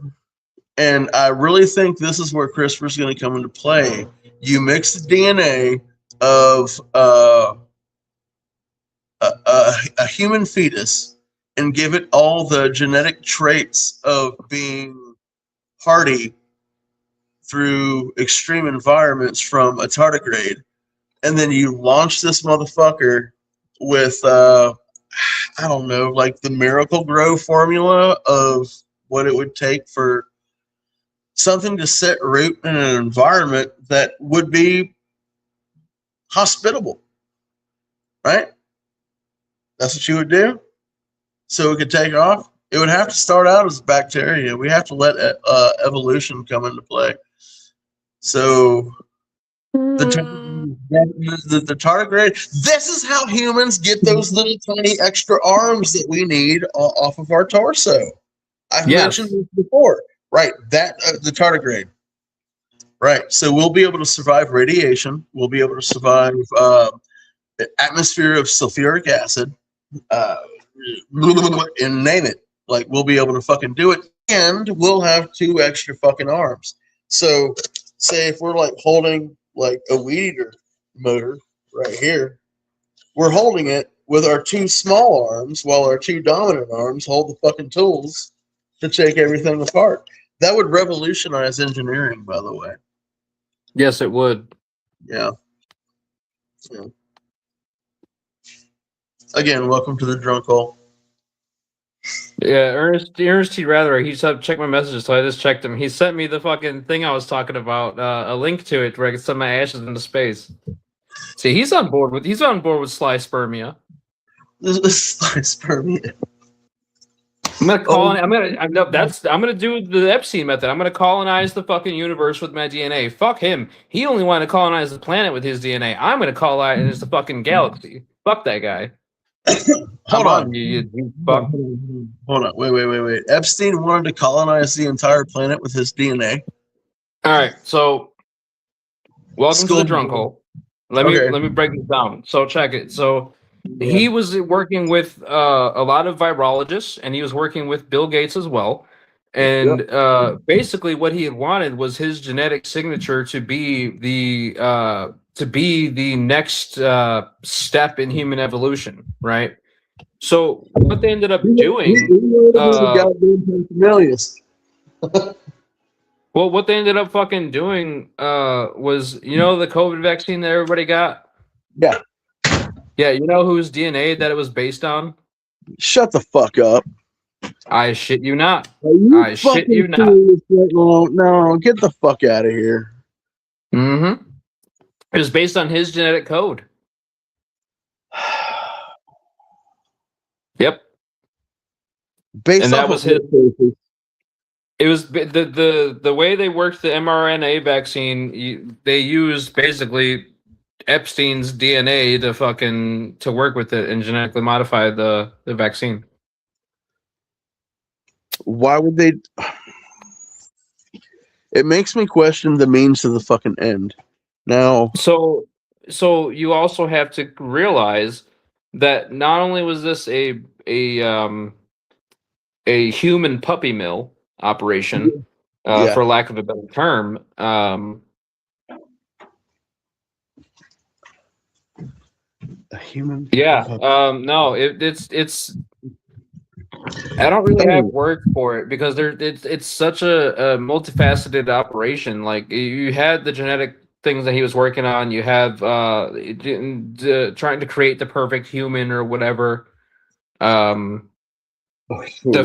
And I really think this is where CRISPR is going to come into play. You mix the DNA of a human fetus and give it all the genetic traits of being hardy through extreme environments from a tardigrade, and then you launch this motherfucker with I don't know, like the Miracle Grow formula of what it would take for something to set root in an environment that would be hospitable, right? That's what you would do. So it could take off. It would have to start out as bacteria. We have to let evolution come into play. So the tardigrade. This is how humans get those little tiny extra arms that we need off of our torso. I've mentioned this before, right? That the tardigrade, right? So we'll be able to survive radiation. We'll be able to survive the atmosphere of sulfuric acid, and name it. Like we'll be able to fucking do it, and we'll have 2 extra fucking arms. So, say if we're like holding like a weed eater motor right here, we're holding it with our 2 small arms while our 2 dominant arms hold the fucking tools to take everything apart. That would revolutionize engineering, by the way. Yes, it would. Yeah. Again, welcome to the DrunkkHole. Yeah, Ernest T. Rather, he said check my messages, so I just checked him. He sent me the fucking thing I was talking about, a link to it where I can send my ashes into space. See, he's on board with sly spermia. Sly spermia. I'm gonna call. I'm gonna do the Epstein method. I'm gonna colonize the fucking universe with my DNA. Fuck him. He only wanted to colonize the planet with his DNA. I'm gonna colonize the fucking galaxy. Fuck that guy. Hold on. You fuck. Hold on. Wait. Epstein wanted to colonize the entire planet with his DNA. All right. So, welcome to the DrunkkHole. Let me break this down. So check it. So. Yeah. He was working with a lot of virologists, and he was working with Bill Gates as well. And basically, what he had wanted was his genetic signature to be the next step in human evolution, right? So what they ended up doing, well, what they ended up fucking doing was, the COVID vaccine that everybody got. Yeah. Yeah, you know whose DNA that it was based on? Shut the fuck up. I shit you not. I shit you not. No, get the fuck out of here. Mm-hmm. It was based on his genetic code. Yep. And that was his. It was the way they worked the mRNA vaccine. They used basically Epstein's DNA to work with it and genetically modify the vaccine. Why would they? It makes me question the means to the fucking end. Now, so you also have to realize that not only was this a human puppy mill operation, for lack of a better term, a human. No, it's. I don't really have word for it because it's such a multifaceted operation. Like you had the genetic things that he was working on. You have trying to create the perfect human or whatever. The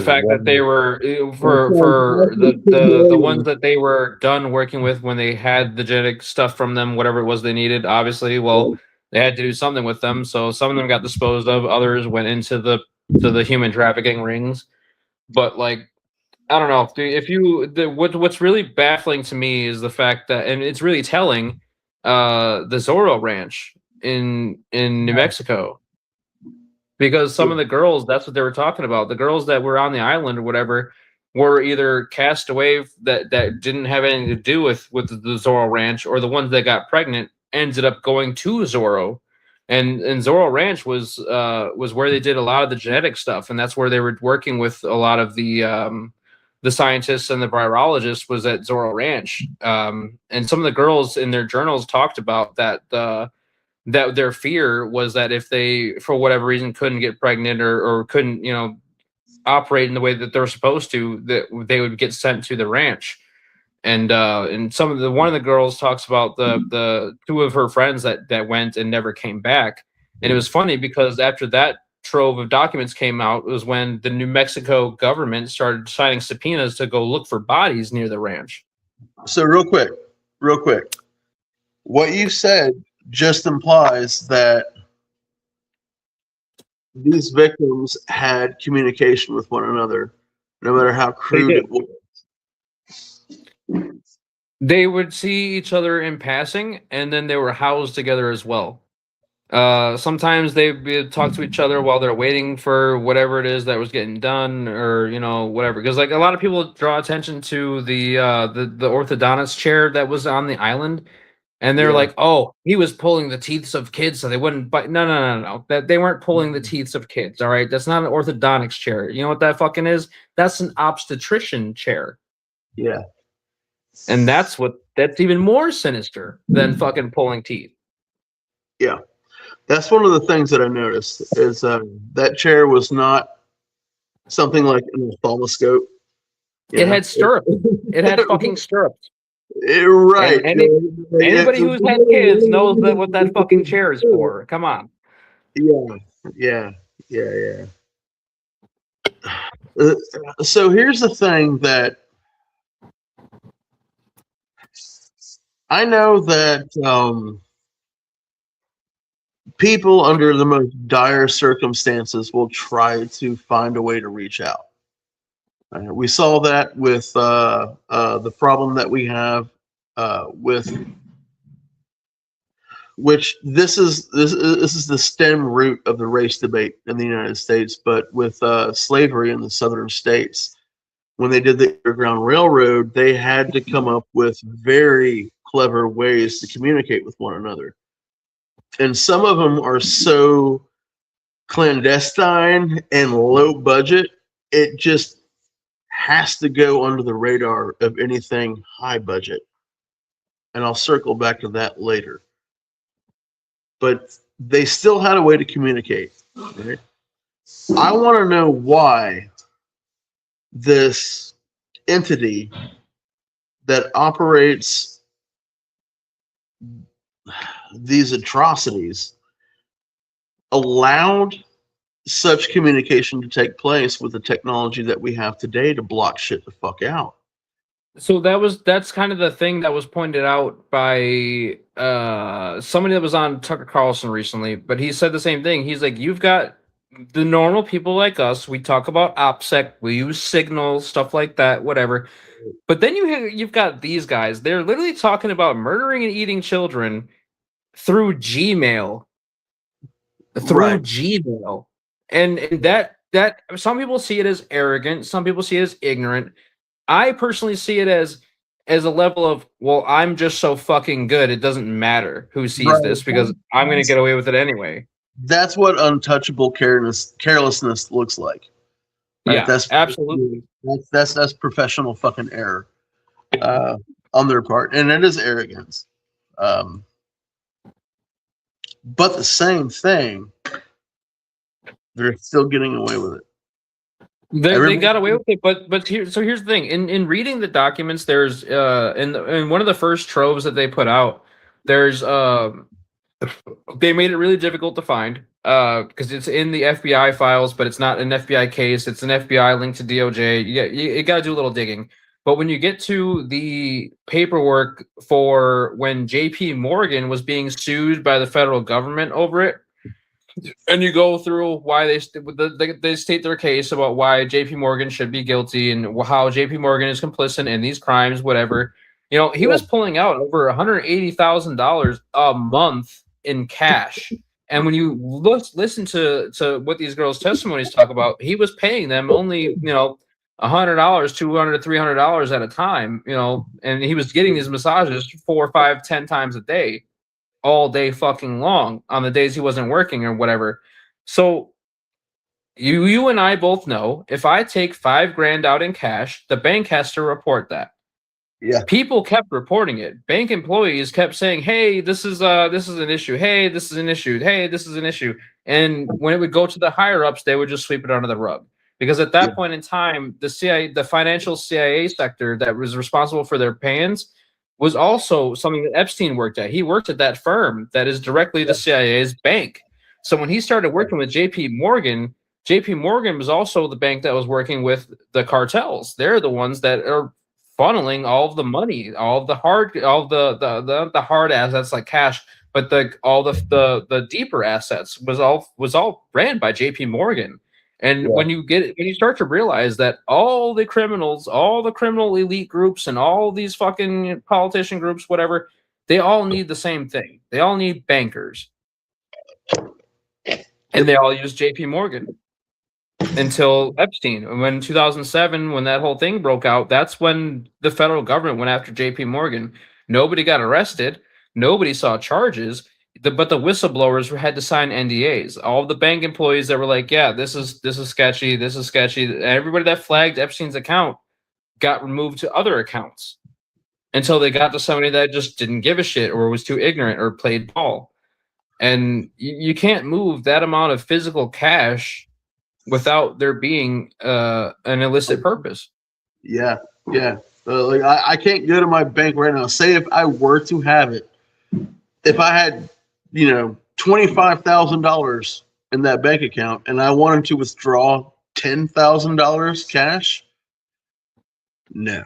fact that they were for the ones that they were done working with when they had the genetic stuff from them, whatever it was they needed. Obviously, they had to do something with them. So some of them got disposed of. Others went into the human trafficking rings. But like, I don't know. What's really baffling to me is the fact that, and it's really telling, the Zorro Ranch in New Mexico. because some of the girls, that's what they were talking about. The girls that were on the island or whatever were either cast away that didn't have anything to do with the Zorro Ranch, or the ones that got pregnant ended up going to Zorro. And Zorro Ranch was where they did a lot of the genetic stuff, and that's where they were working with a lot of the scientists and the virologists was at Zorro Ranch. And some of the girls in their journals talked about that that their fear was that if they, for whatever reason, couldn't get pregnant or couldn't, operate in the way that they're supposed to, that they would get sent to the ranch. And one of the girls talks about the two of her friends that went and never came back. And it was funny because after that trove of documents came out, it was when the New Mexico government started signing subpoenas to go look for bodies near the ranch. So real quick, what you said just implies that these victims had communication with one another, no matter how crude it was. They would see each other in passing, and then they were housed together as well. Sometimes they would talk to each other while they're waiting for whatever it is that was getting done, or whatever. Because like a lot of people draw attention to the orthodontist chair that was on the island, and they're like, "Oh, he was pulling the teeth of kids so they wouldn't bite." No. That they weren't pulling the teeth of kids. All right, that's not an orthodontics chair. You know what that fucking is? That's an obstetrician chair. Yeah. And that's even more sinister than fucking pulling teeth. Yeah. That's one of the things that I noticed is that chair was not something like an ophthalmoscope. It had stirrups. It had fucking stirrups. Right. Anybody who's had kids knows what that fucking chair is for. Come on. Yeah. So here's the thing that I know that people under the most dire circumstances will try to find a way to reach out. We saw that with the problem that we have with, which this is the stem root of the race debate in the United States, but with slavery in the southern states. When they did the Underground Railroad, they had to come up with very clever ways to communicate with one another. And some of them are so clandestine and low budget, it just has to go under the radar of anything high budget. And I'll circle back to that later. But they still had a way to communicate. Right? I want to know why this entity that operates these atrocities allowed such communication to take place with the technology that we have today to block shit the fuck out. So that's kind of the thing that was pointed out by somebody that was on Tucker Carlson recently, but he said the same thing. He's like, you've got the normal people like us, we talk about OPSEC, we use Signal, stuff like that, whatever. But then you've got these guys, they're literally talking about murdering and eating children through Gmail. Gmail. And that some people see it as arrogant, some people see it as ignorant. I personally see it as a level of, well, I'm just so fucking good, it doesn't matter who sees this because I'm going to get away with it anyway. That's what untouchable carelessness looks like. Right? Yeah, that's absolutely. That's professional fucking error on their part, and it is arrogance. But the same thing, they're still getting away with it. They got away with it, but here's the thing. In reading the documents, there's in one of the first troves that they put out, there's they made it really difficult to find because it's in the FBI files, but it's not an FBI case. It's an FBI link to DOJ. You got to do a little digging. But when you get to the paperwork for when JP Morgan was being sued by the federal government over it, and you go through why they state their case about why JP Morgan should be guilty and how JP Morgan is complicit in these crimes, whatever. He was pulling out over $180,000 a month in cash And when you listen to what these girls' testimonies talk about, he was paying them only, $100, $200 to $300 at a time, and he was getting these massages 4, 5, 10 times a day, all day fucking long on the days he wasn't working or whatever. So you and I both know if I take $5,000 out in cash, the bank has to report that. Yeah. People kept reporting it. Bank employees kept saying, "Hey, this is an issue. Hey, this is an issue. Hey, this is an issue." And when it would go to the higher ups, they would just sweep it under the rug. Because at that point in time, the CIA, the financial CIA sector that was responsible for their pans, was also something that Epstein worked at. He worked at that firm that is directly the CIA's bank. So when he started working with JP Morgan was also the bank that was working with the cartels. They're the ones that are funneling all of the money, all of the hard hard assets like cash, but the deeper assets was all ran by JP Morgan. And when you start to realize that all the criminals, all the criminal elite groups, and all these fucking politician groups, whatever, they all need the same thing. They all need bankers, and they all use JP Morgan until Epstein. And when 2007, when that whole thing broke out, that's when the federal government went after JP Morgan. Nobody got arrested. Nobody saw charges. But the whistleblowers had to sign NDAs. All the bank employees that were like, "Yeah, this is sketchy. This is sketchy." Everybody that flagged Epstein's account got removed to other accounts until they got to somebody that just didn't give a shit or was too ignorant or played ball. And you can't move that amount of physical cash without there being an illicit purpose. Yeah. Like I can't go to my bank right now. Say if I were to have it, if I had, $25,000 in that bank account and I wanted to withdraw $10,000 cash, no,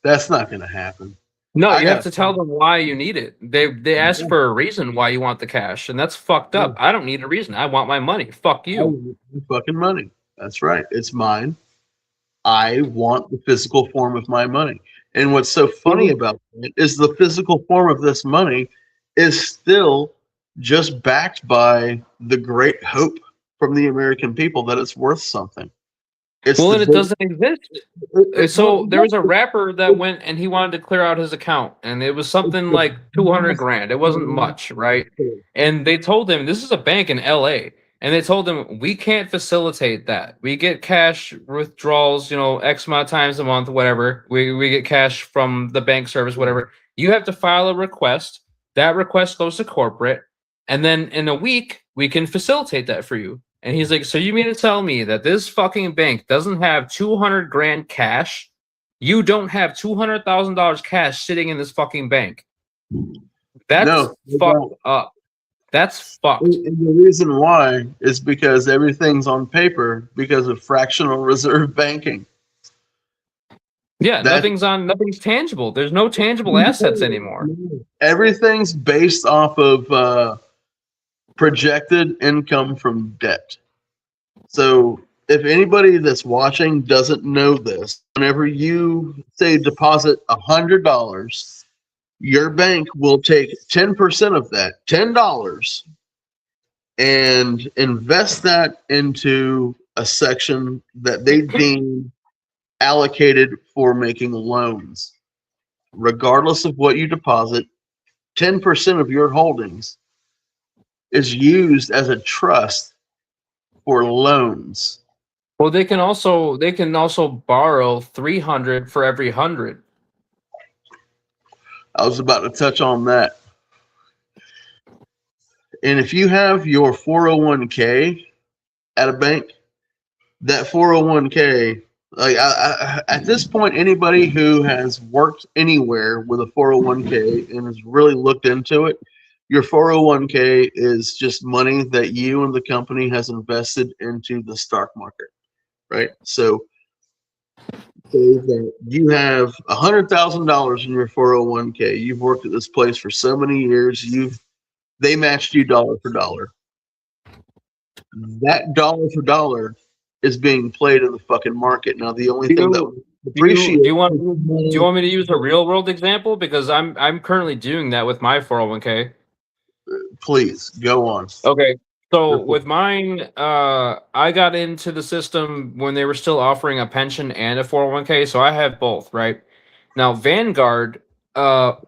that's not going to happen. No, you have to tell them why you need it. They ask for a reason why you want the cash, and that's fucked up. I don't need a reason. I want my money. Fuck you. Fucking money. That's right. It's mine. I want the physical form of my money. And what's so funny about it is the physical form of this money is still just backed by the great hope from the American people that it's worth something. And it doesn't exist. So there was a rapper that went and he wanted to clear out his account, and it was something like $200,000. It wasn't much, right? And they told him, this is a bank in LA, and they told him, we can't facilitate that. We get cash withdrawals, X amount of times a month, whatever. We get cash from the bank service, whatever. You have to file a request. That request goes to corporate, and then in a week we can facilitate that for you. And he's like, so you mean to tell me that this fucking bank doesn't have $200,000 cash? You don't have $200,000 cash sitting in this fucking bank. That's fucked up. That's fucked. And the reason why is because everything's on paper because of fractional reserve banking. Yeah, nothing's tangible. There's no tangible assets anymore. Everything's based off of projected income from debt. So if anybody that's watching doesn't know this, whenever you say deposit $100, your bank will take 10% of that, $10, and invest that into a section that they deem allocated for making loans. Regardless of what you deposit, 10% of your holdings is used as a trust for loans. Well, they can also borrow $300 for every 100. I was about to touch on that. And if you have your 401k at a bank, that 401k, like at this point, anybody who has worked anywhere with a 401k and has really looked into it, your 401k is just money that you and the company has invested into the stock market, right? So say that you have $100,000 in your 401k. You've worked at this place for so many years. They matched you dollar for dollar. That dollar for dollar is being played in the fucking market. Now, the only thing that do you want me to use a real world example? Because I'm currently doing that with my 401k. Please go on. Okay. So with mine, I got into the system when they were still offering a pension and a 401k. So I have both, right? Now Vanguard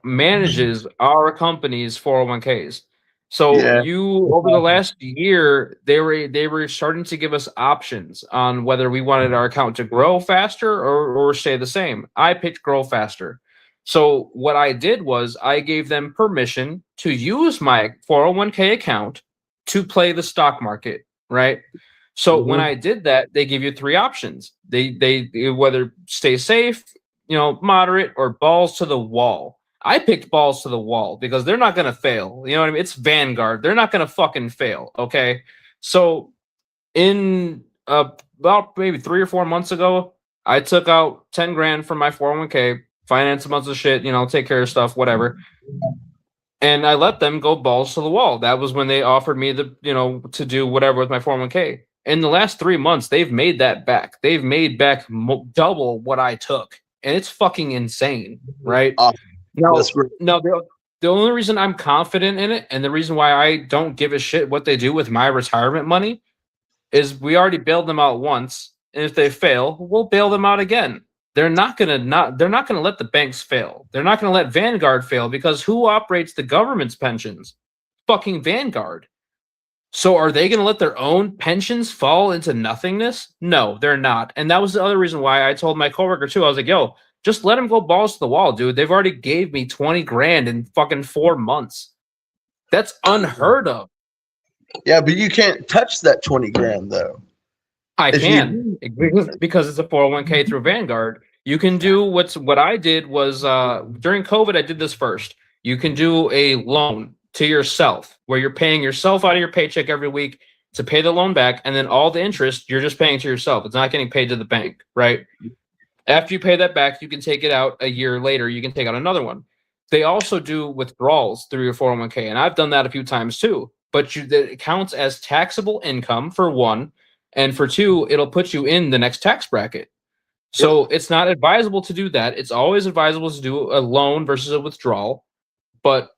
manages our company's 401ks. So Yeah. over the last year, they were starting to give us options on whether we wanted our account to grow faster or stay the same. I picked grow faster. So what I did was I gave them permission to use my 401k account to play the stock market, right? So when I did that, they give you three options. They whether stay safe, moderate, or balls to the wall. I picked balls to the wall because they're not gonna fail. You know what I mean? It's Vanguard. They're not gonna fucking fail. Okay. So in about maybe 3 or 4 months ago, I took out 10 grand from my 401k, finance a bunch of shit, take care of stuff, whatever. And I let them go balls to the wall. That was when they offered me to do whatever with my 401k. In the last 3 months, they've made that back. They've made back double what I took, and it's fucking insane, right? Awesome. No, the only reason I'm confident in it, and the reason why I don't give a shit what they do with my retirement money, is we already bailed them out once, and if they fail, we'll bail them out again. They're not gonna let the banks fail. They're not gonna let Vanguard fail because who operates the government's pensions? Fucking Vanguard. So are they gonna let their own pensions fall into nothingness? No, they're not. And that was the other reason why I told my coworker too. I was like, yo, just let them go balls to the wall, dude. They've already gave me 20 grand in fucking 4 months. That's unheard of. Yeah, but you can't touch that 20 grand though. I can because it's a 401k through Vanguard. You can do what I did was during COVID, I did this first. You can do a loan to yourself where you're paying yourself out of your paycheck every week to pay the loan back, and then all the interest you're just paying to yourself. It's not getting paid to the bank, right? After you pay that back, you can take it out a year later. You can take out another one. They also do withdrawals through your 401k, and I've done that a few times too. But it counts as taxable income for one. And for two, it'll put you in the next tax bracket. So It's not advisable to do that. It's always advisable to do a loan versus a withdrawal. But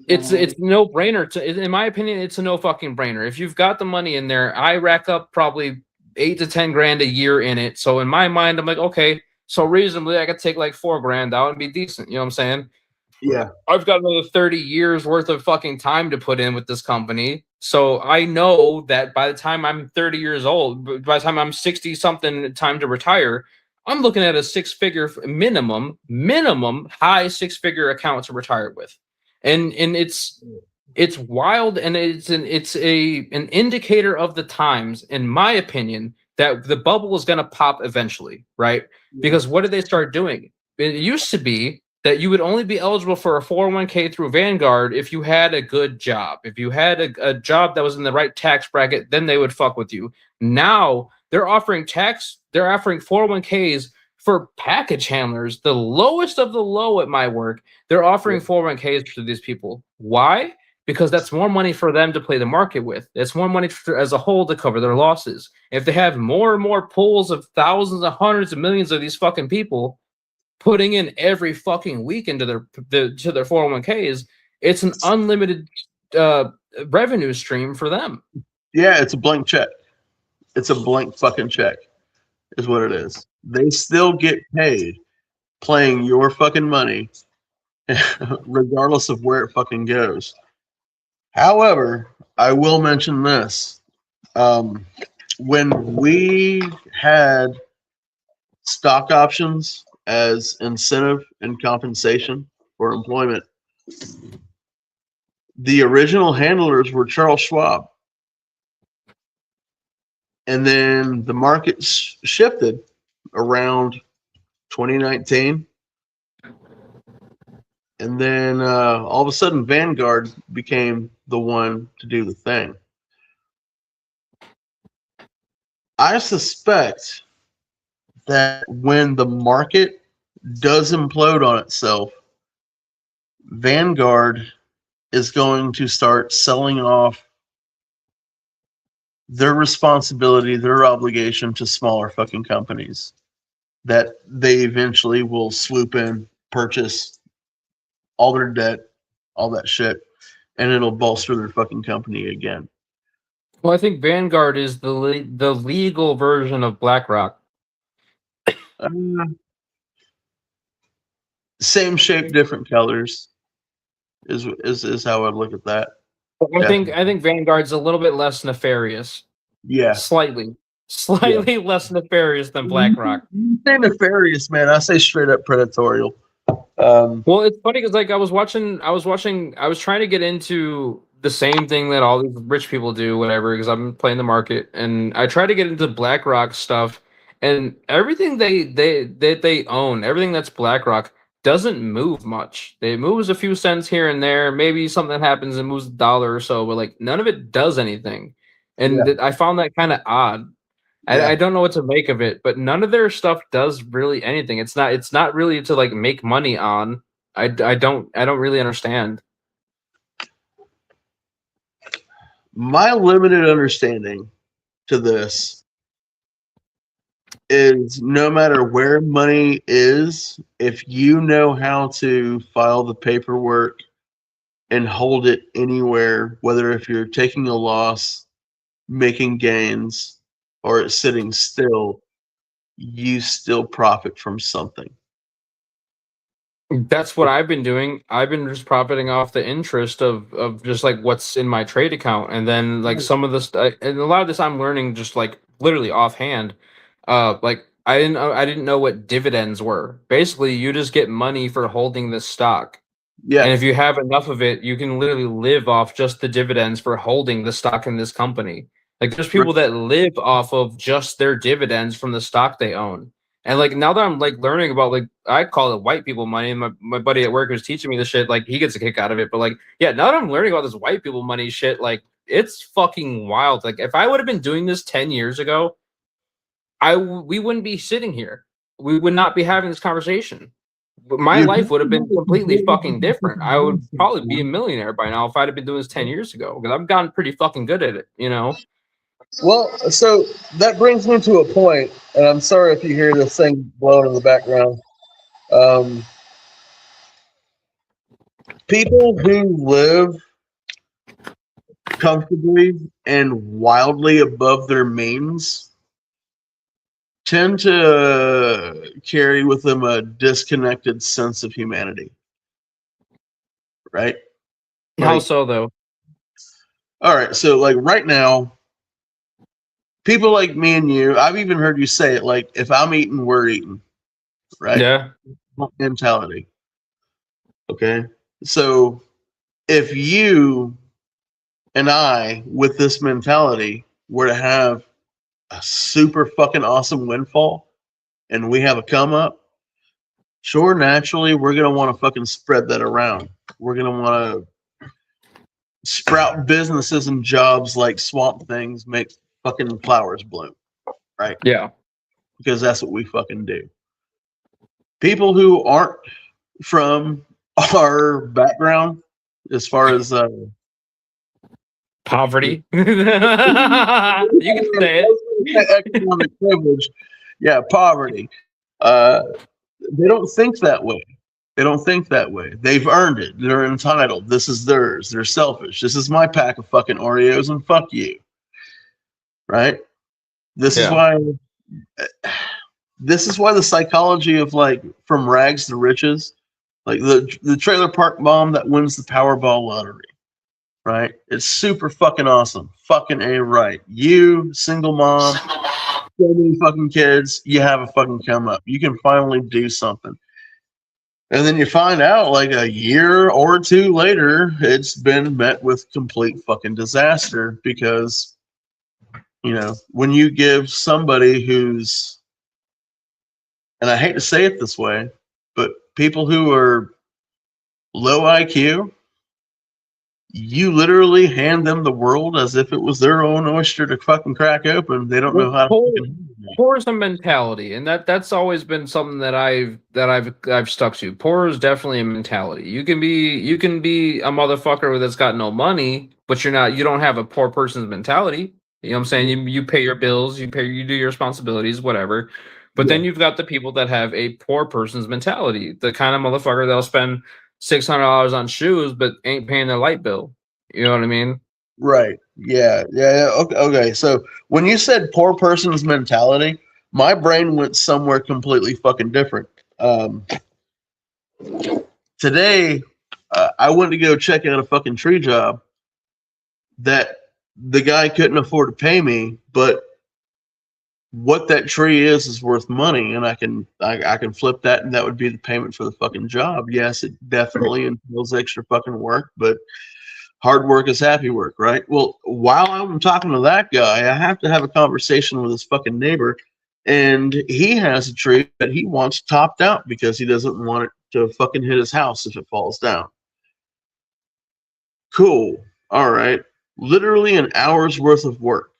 it's no brainer. In my opinion, it's a no fucking brainer. If you've got the money in there, I rack up probably 8 to 10 grand a year in it. So in my mind, I'm like, okay, so reasonably, I could take like 4 grand out and be decent. You know what I'm saying? Yeah. I've got another 30 years worth of fucking time to put in with this company. So I know that by the time I'm 30 years old, by the time I'm 60 something, time to retire, I'm looking at a 6-figure minimum high 6-figure account to retire with. And it's wild, and it's an indicator of the times, in my opinion, that the bubble is going to pop eventually, right? Because what did they start doing? It used to be that you would only be eligible for a 401k through Vanguard if you had a good job. If you had a job that was in the right tax bracket, then they would fuck with you. Now they're offering 401ks for package handlers, the lowest of the low at my work. They're offering 401ks to these people. Why? Because that's more money for them to play the market with. It's more money as a whole to cover their losses. If they have more and more pools of thousands and hundreds of millions of these fucking people putting in every fucking week into their 401ks, it's an unlimited revenue stream for them. Yeah, it's a blank check. It's a blank fucking check is what it is. They still get paid playing your fucking money regardless of where it fucking goes. However, I will mention this. When we had stock options as incentive and compensation for employment, the original handlers were Charles Schwab. And then the market shifted around 2019. And then all of a sudden, Vanguard became the one to do the thing. I suspect that when the market does implode on itself, Vanguard is going to start selling off their responsibility, their obligation to smaller fucking companies that they eventually will swoop in, purchase all their debt, all that shit. and it'll bolster their fucking company again. Well, I think Vanguard is the legal version of BlackRock. Uh, same shape, different colors is how I'd look at that. I think Vanguard's a little bit less nefarious. Yeah, Slightly less nefarious than BlackRock. You say nefarious, man. I say straight up predatorial. Well, it's funny because like I was trying to get into the same thing that all these rich people do, whatever, because I'm playing the market, and I try to get into BlackRock stuff, and everything they own, everything that's BlackRock doesn't move much. It moves a few cents here and there, maybe something happens and moves a dollar or so, but like none of it does anything, and I found that kind of odd. I don't know what to make of it, but none of their stuff does really anything. It's not really to like make money on. I don't really understand. My limited understanding to this is no matter where money is, if you know how to file the paperwork and hold it anywhere, whether if you're taking a loss, making gains, or it's sitting still, you still profit from something. That's what I've been doing. I've been just profiting off the interest of just like what's in my trade account, and then like some of this, and a lot of this I'm learning just like literally offhand. Like I didn't know what dividends were. Basically, you just get money for holding this stock. Yeah. And if you have enough of it, you can literally live off just the dividends for holding the stock in this company. Like there's people that live off of just their dividends from the stock they own. And like now that I'm like learning about like I call it white people money, and my buddy at work who's teaching me this shit, like he gets a kick out of it. But like, yeah, now that I'm learning about this white people money shit, like it's fucking wild. Like if I would have been doing this 10 years ago, we wouldn't be sitting here. We would not be having this conversation. My life would have been completely fucking different. I would probably be a millionaire by now if I'd have been doing this 10 years ago, because I've gotten pretty fucking good at it, you know? Well, so that brings me to a point, and I'm sorry if you hear this thing blowing in the background. People who live comfortably and wildly above their means tend to carry with them a disconnected sense of humanity, right? How so, though? All right, so like right now, people like me and you, I've even heard you say it, like if I'm eating, we're eating, right? Yeah. Mentality. Okay, so if you and I, with this mentality, were to have a super fucking awesome windfall and we have a come up, sure, naturally, we're going to want to fucking spread that around. We're going to want to sprout businesses and jobs like swamp things make fucking flowers bloom, right? Yeah. Because that's what we fucking do. People who aren't from our background, as far as poverty, you can say it. Economic privilege, yeah, poverty. They don't think that way. They don't think that way. They've earned it. They're entitled. This is theirs. They're selfish. This is my pack of fucking Oreos, and fuck you. Right? This is why. This is why the psychology of like from rags to riches, like the trailer park mom that wins the Powerball lottery, right? It's super fucking awesome. Fucking A right. You, single mom, so many fucking kids, you have a fucking come up. You can finally do something. And then you find out like a year or two later, it's been met with complete fucking disaster because, you know, when you give somebody who's, and I hate to say it this way, but people who are low IQ, you literally hand them the world as if it was their own oyster to fucking crack open. They don't know how to. Poor is a mentality, and that's always been something that I've stuck to. Poor is definitely a mentality. You can be a motherfucker that's got no money, but you don't have a poor person's mentality. You know what I'm saying? You pay your bills, you do your responsibilities, whatever. But then you've got the people that have a poor person's mentality, the kind of motherfucker that'll spend $600 on shoes but ain't paying their light bill. You know what I mean? Right. Yeah. Yeah. Okay. Okay. So when you said poor person's mentality, my brain went somewhere completely fucking different. Today, I went to go check out a fucking tree job that the guy couldn't afford to pay me, but what that tree is worth money, and I can flip that, and that would be the payment for the fucking job. Yes, it definitely entails extra fucking work, but hard work is happy work, right? Well, while I'm talking to that guy, I have to have a conversation with his fucking neighbor, and he has a tree that he wants topped out because he doesn't want it to fucking hit his house if it falls down. Cool. All right. Literally an hour's worth of work.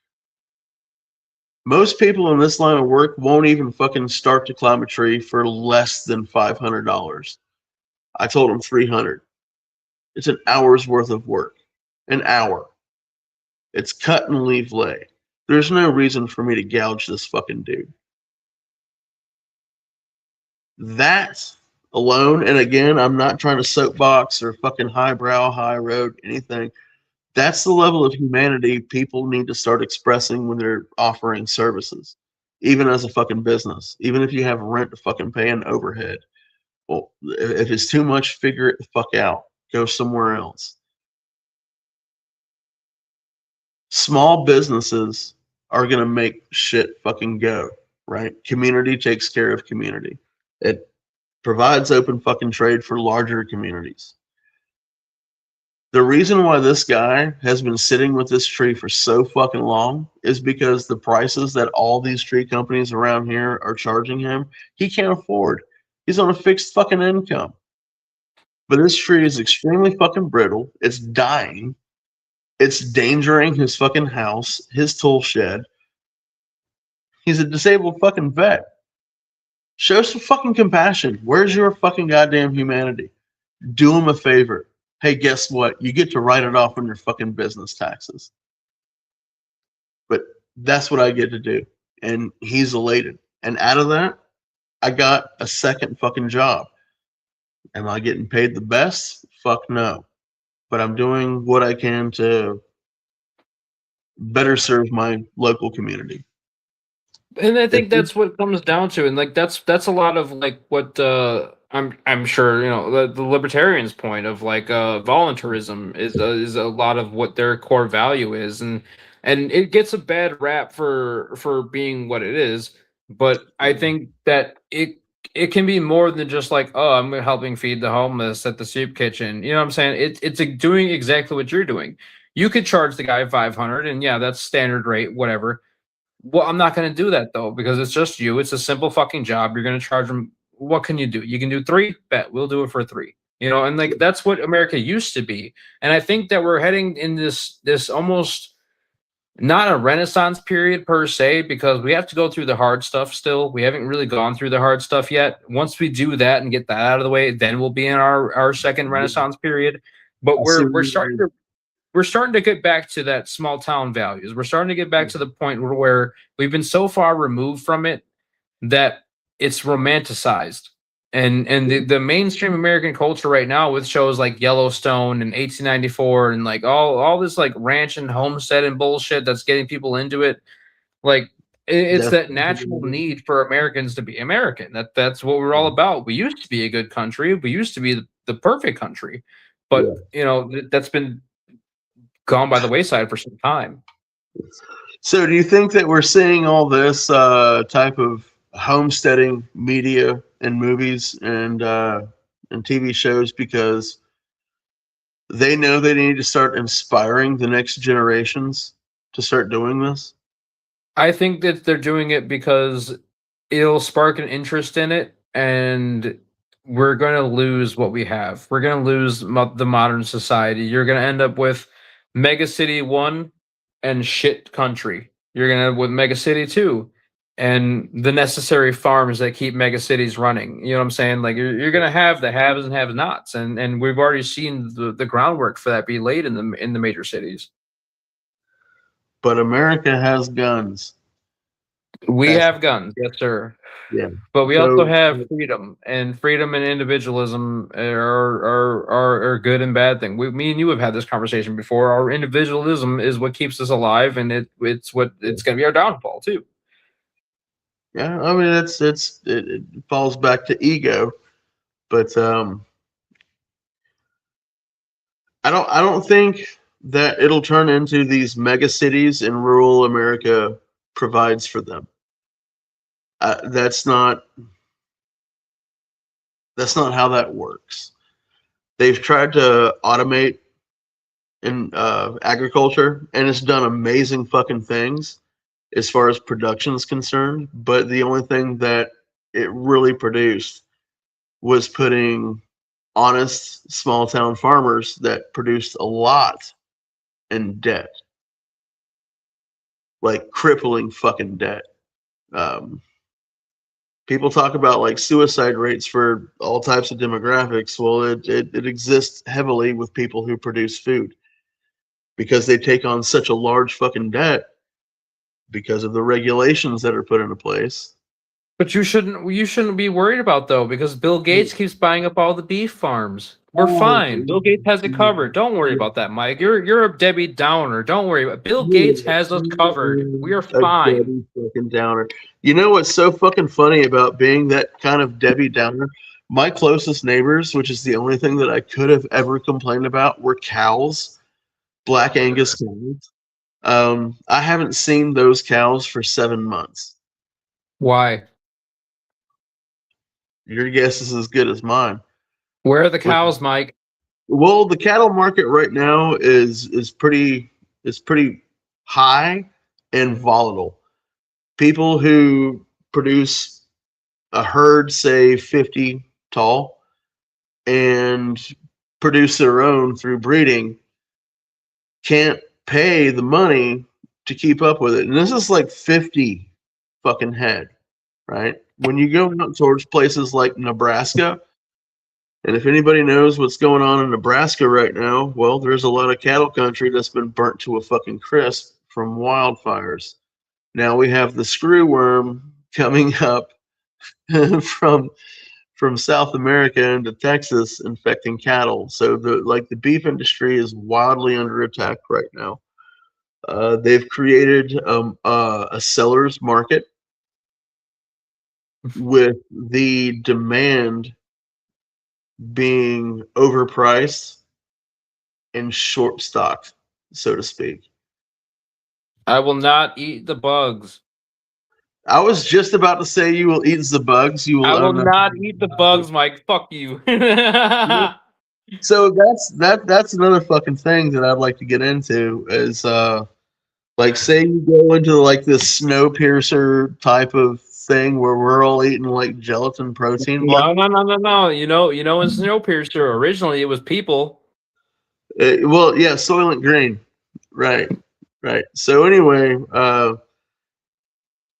Most people in this line of work won't even fucking start to climb a tree for less than $500. I told him 300. It's an hour's worth of work. An hour. It's cut and leave lay. There's no reason for me to gouge this fucking dude. That alone, and again, I'm not trying to soapbox or fucking highbrow, high road, anything. That's the level of humanity people need to start expressing when they're offering services, even as a fucking business, even if you have rent to fucking pay and overhead. Well, if it's too much, figure it the fuck out. Go somewhere else. Small businesses are going to make shit fucking go, right? Community takes care of community. It provides open fucking trade for larger communities. The reason why this guy has been sitting with this tree for so fucking long is because the prices that all these tree companies around here are charging him, he can't afford. He's on a fixed fucking income. But this tree is extremely fucking brittle. It's dying. It's endangering his fucking house, his tool shed. He's a disabled fucking vet. Show some fucking compassion. Where's your fucking goddamn humanity? Do him a favor. Hey, guess what? You get to write it off on your fucking business taxes. But that's what I get to do. And he's elated. And out of that, I got a second fucking job. Am I getting paid the best? Fuck no. But I'm doing what I can to better serve my local community. And I think that's what it comes down to, and like that's a lot of like what I'm sure the libertarians' point of like voluntarism is a lot of what their core value is, and it gets a bad rap for being what it is, but I think that it can be more than just like, oh, I'm helping feed the homeless at the soup kitchen. You know what I'm saying? It's doing exactly what you're doing. You could charge the guy 500, and yeah, that's standard rate, whatever. Well, I'm not going to do that though because it's just you. It's a simple fucking job. You're going to charge them. What can you do? You can do 3. Bet we'll do it for 3. And like that's what America used to be. And I think that we're heading in this almost not a renaissance period per se because we have to go through the hard stuff still. We haven't really gone through the hard stuff yet. Once we do that and get that out of the way, then we'll be in our second renaissance period. But we're starting to get back to that small town values. We're starting to get back to the point where we've been so far removed from it that it's romanticized. And the mainstream American culture right now with shows like Yellowstone and 1894 and like all this like ranch and homestead and bullshit that's getting people into it, like it's that natural need for Americans to be American. That's what we're all about. We used to be a good country. We used to be the perfect country, but that's been gone by the wayside for some time. So, do you think that we're seeing all this type of homesteading media and movies and TV shows because they know they need to start inspiring the next generations to start doing this? I think that they're doing it because it'll spark an interest in it, and we're going to lose what we have. We're going to lose the modern society. You're going to end up with Mega City 1 and shit country. You're going to end up with Mega City 2 and the necessary farms that keep mega cities running. You know what I'm saying? Like you're going to have the haves and have-nots, and we've already seen the groundwork for that be laid in the major cities. But America has guns. We have guns, yes, sir. Yeah. But we also So have freedom, and freedom and individualism are good and bad thing. Me and you have had this conversation before. Our individualism is what keeps us alive, and it's going to be our downfall too. yeah, I mean it falls back to ego, but I don't think that it'll turn into these mega cities in rural America provides for them. That's not how that works. They've tried to automate in agriculture, and it's done amazing fucking things as far as production is concerned. But the only thing that it really produced was putting honest small town farmers that produced a lot in debt, like crippling fucking debt. Um, People talk about like suicide rates for all types of demographics. Well, it exists heavily with people who produce food because they take on such a large fucking debt because of the regulations that are put into place. But you shouldn't be worried about though, because Bill Gates keeps buying up all the beef farms. We're fine. Bill Gates has it covered. Don't worry about that, Mike. You're a Debbie Downer. Don't worry about it. Bill Gates has us covered. We are fine. Debbie fucking Downer. You know what's so fucking funny about being that kind of Debbie Downer? My closest neighbors, which is the only thing that I could have ever complained about, were cows, black Angus cows. I haven't seen those cows for 7 months. Why? Your guess is as good as mine. Where are the cows, Mike? Well, the cattle market right now is pretty high and volatile. People who produce a herd, say 50 tall, and produce their own through breeding, can't pay the money to keep up with it. And this is like 50 fucking head, right? When you go out towards places like Nebraska, and if anybody knows what's going on in Nebraska right now, well, there's a lot of cattle country that's been burnt to a fucking crisp from wildfires. Now we have the screwworm coming up from South America into Texas, infecting cattle. So the beef industry is wildly under attack right now. They've created a seller's market with the demand being overpriced and short stocked, so to speak. I will not eat the bugs. I was just about to say you will eat the bugs. I will not eat the bugs, Mike. Fuck you. So that's another fucking thing that I'd like to get into is like say you go into like this Snowpiercer type of thing where we're all eating like gelatin protein. No. You know, in Snowpiercer, originally it was people. Well, yeah, Soylent Green. Right. So anyway,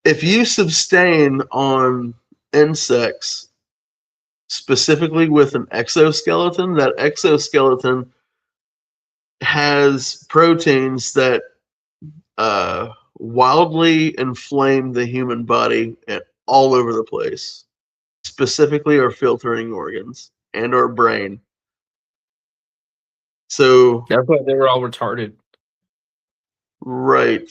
if you sustain on insects, specifically with an exoskeleton, that exoskeleton has proteins that wildly inflame the human body all over the place, specifically our filtering organs and our brain. So that's why they were all retarded. Right.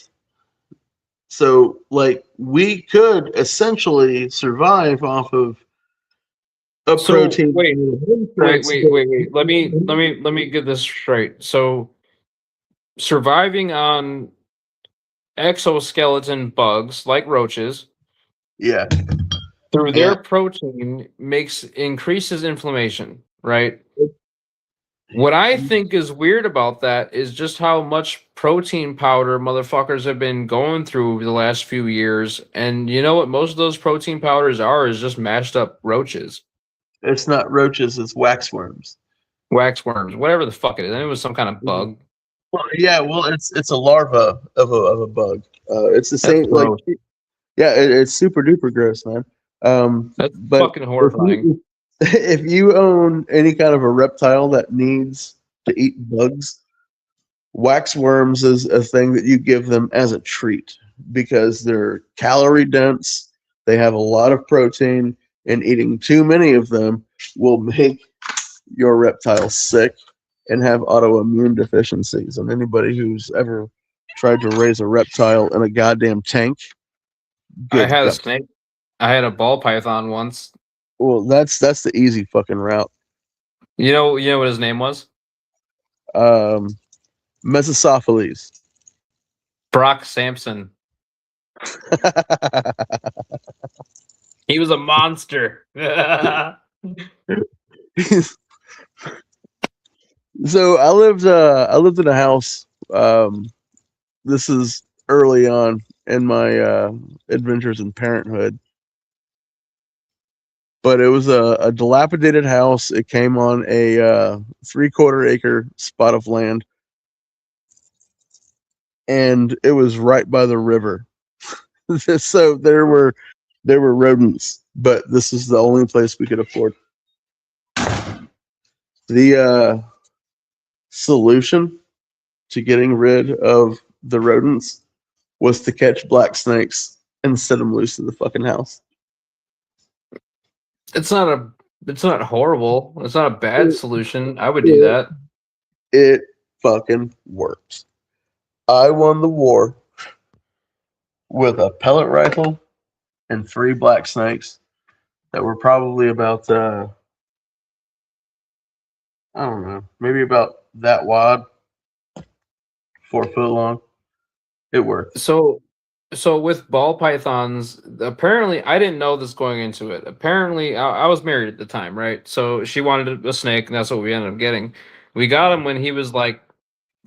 So, like, we could essentially survive off of a protein. Wait. Let me get this straight. So, surviving on exoskeleton bugs like roaches, yeah, through their protein increases inflammation, right? What I think is weird about that is just how much protein powder motherfuckers have been going through the last few years. And you know what most of those protein powders are is just mashed up roaches. It's not roaches, it's waxworms. Waxworms, whatever the fuck it is. It was some kind of bug. Well, yeah, it's a larva of a bug. It's the same like yeah, it's super duper gross, man. That's fucking horrifying. If you own any kind of a reptile that needs to eat bugs, waxworms is a thing that you give them as a treat. because they're calorie dense. They have a lot of protein, and eating too many of them will make your reptile sick and have autoimmune deficiencies. And anybody who's ever tried to raise a reptile in a goddamn tank, I good had a God. snake. I had a ball python once. Well, that's the easy fucking route. You know what his name was? Um, Mesosophiles. Brock Sampson. He was a monster. So I lived in a house. This is early on in my adventures in parenthood, but it was a dilapidated house. It came on a 3/4 acre spot of land, and it was right by the river. So there were rodents, but this is the only place we could afford. The solution to getting rid of the rodents was to catch black snakes and set them loose in the fucking house. It's not horrible. It's not a bad solution. I would do that. It fucking works. I won the war with a pellet rifle and 3 black snakes that were probably about I don't know, maybe about that wide, 4 foot long. It worked. So with ball pythons, apparently I didn't know this going into it. Apparently I was married at the time, right? So she wanted a snake, and that's what we ended up getting. We got him when he was like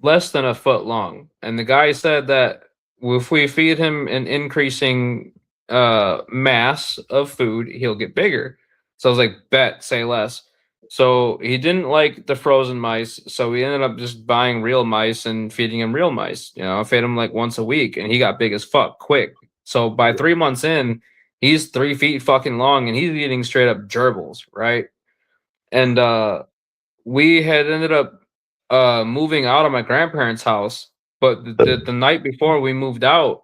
less than a foot long, and the guy said that if we feed him an increasing mass of food, he'll get bigger. So I was like, bet, say less. So he didn't like the frozen mice, so we ended up just buying real mice and feeding him real mice. I fed him like once a week, and he got big as fuck quick. So by 3 months in, he's 3 feet fucking long, and he's eating straight up gerbils, right? And we had ended up moving out of my grandparents' house, but the night before we moved out,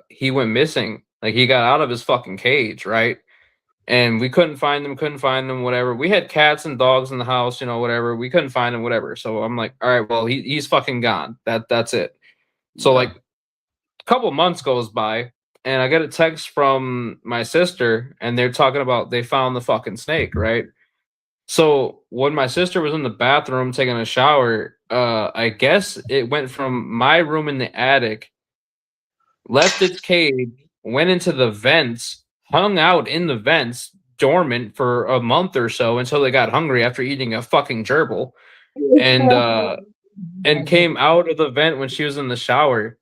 he went missing. Like, he got out of his fucking cage, right? And we couldn't find them, whatever. We had cats and dogs in the house, whatever. We couldn't find him, whatever. So I'm like, all right, well, he's fucking gone. That's it. So like a couple months goes by, and I get a text from my sister, and they're talking about they found the fucking snake, right? So when my sister was in the bathroom taking a shower, I guess it went from my room in the attic, left its cage, went into the vents, hung out in the vents, dormant for a month or so until they got hungry after eating a fucking gerbil, and came out of the vent when she was in the shower.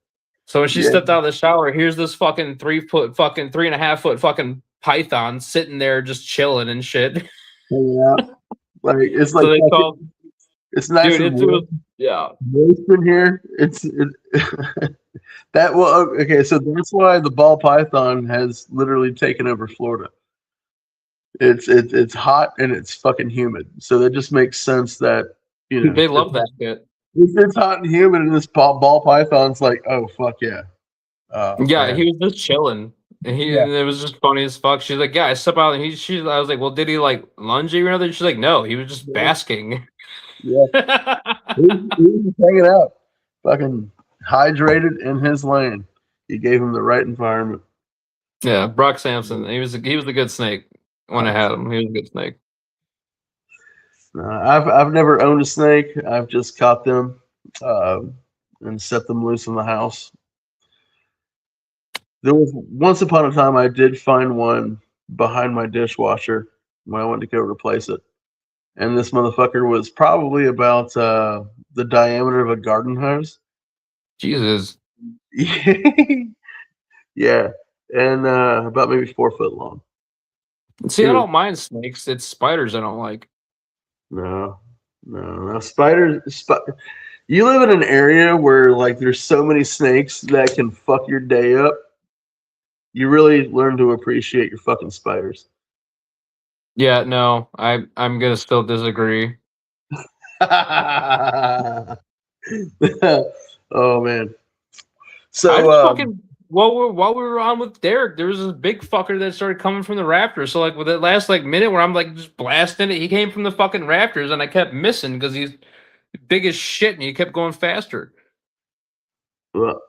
So when she stepped out of the shower, here's this fucking 3 foot, fucking 3.5 foot fucking python sitting there just chilling and shit. Yeah. Like it's like So they called, it's nice dude, and it was, warm. yeah. Moist in here. That well okay, so that's why the ball python has literally taken over Florida. It's hot and it's fucking humid. So that just makes sense that They love that shit. it's hot and humid and this ball python's like, oh fuck yeah. Yeah, Man. he was just chilling. And it was just funny as fuck. She's like, yeah, I stepped out, and I was like, well, did he like lunge you or anything? She's like, no, he was just basking. Yeah. He was just hanging out. Fucking hydrated in his lane. You gave him the right environment. Yeah, Brock Sampson. He was a good snake when I had him. He was a good snake. I've never owned a snake. I've just caught them and set them loose in the house. There was once upon a time I did find one behind my dishwasher when I went to go replace it, and this motherfucker was probably about the diameter of a garden hose. Jesus. Yeah, and about maybe 4 foot long. See, I don't mind snakes. It's spiders I don't like. No. Spiders. You live in an area where like there's so many snakes that can fuck your day up. You really learn to appreciate your fucking spiders. Yeah, no, I'm gonna still disagree. Oh man. I So just fucking while we were on with Derek, there was this big fucker that started coming from the rafters. So like with that last like minute where I'm like just blasting it, he came from the fucking rafters, and I kept missing because he's big as shit, and he kept going faster. Well,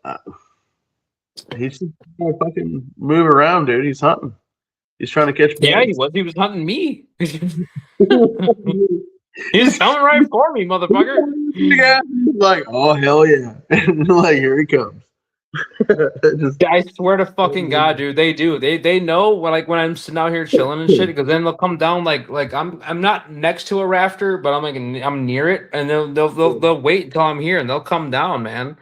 he's just trying to fucking move around, dude. He's hunting. He's trying to catch Yeah, bugs. he was hunting me. He's coming right for me, motherfucker. Yeah, he's like, oh hell yeah, and like here he comes. Just, I swear to fucking God, dude, they do. They know when I'm sitting out here chilling and shit, because then they'll come down like I'm not next to a rafter, but I'm near it, and they'll wait until I'm here, and they'll come down, man.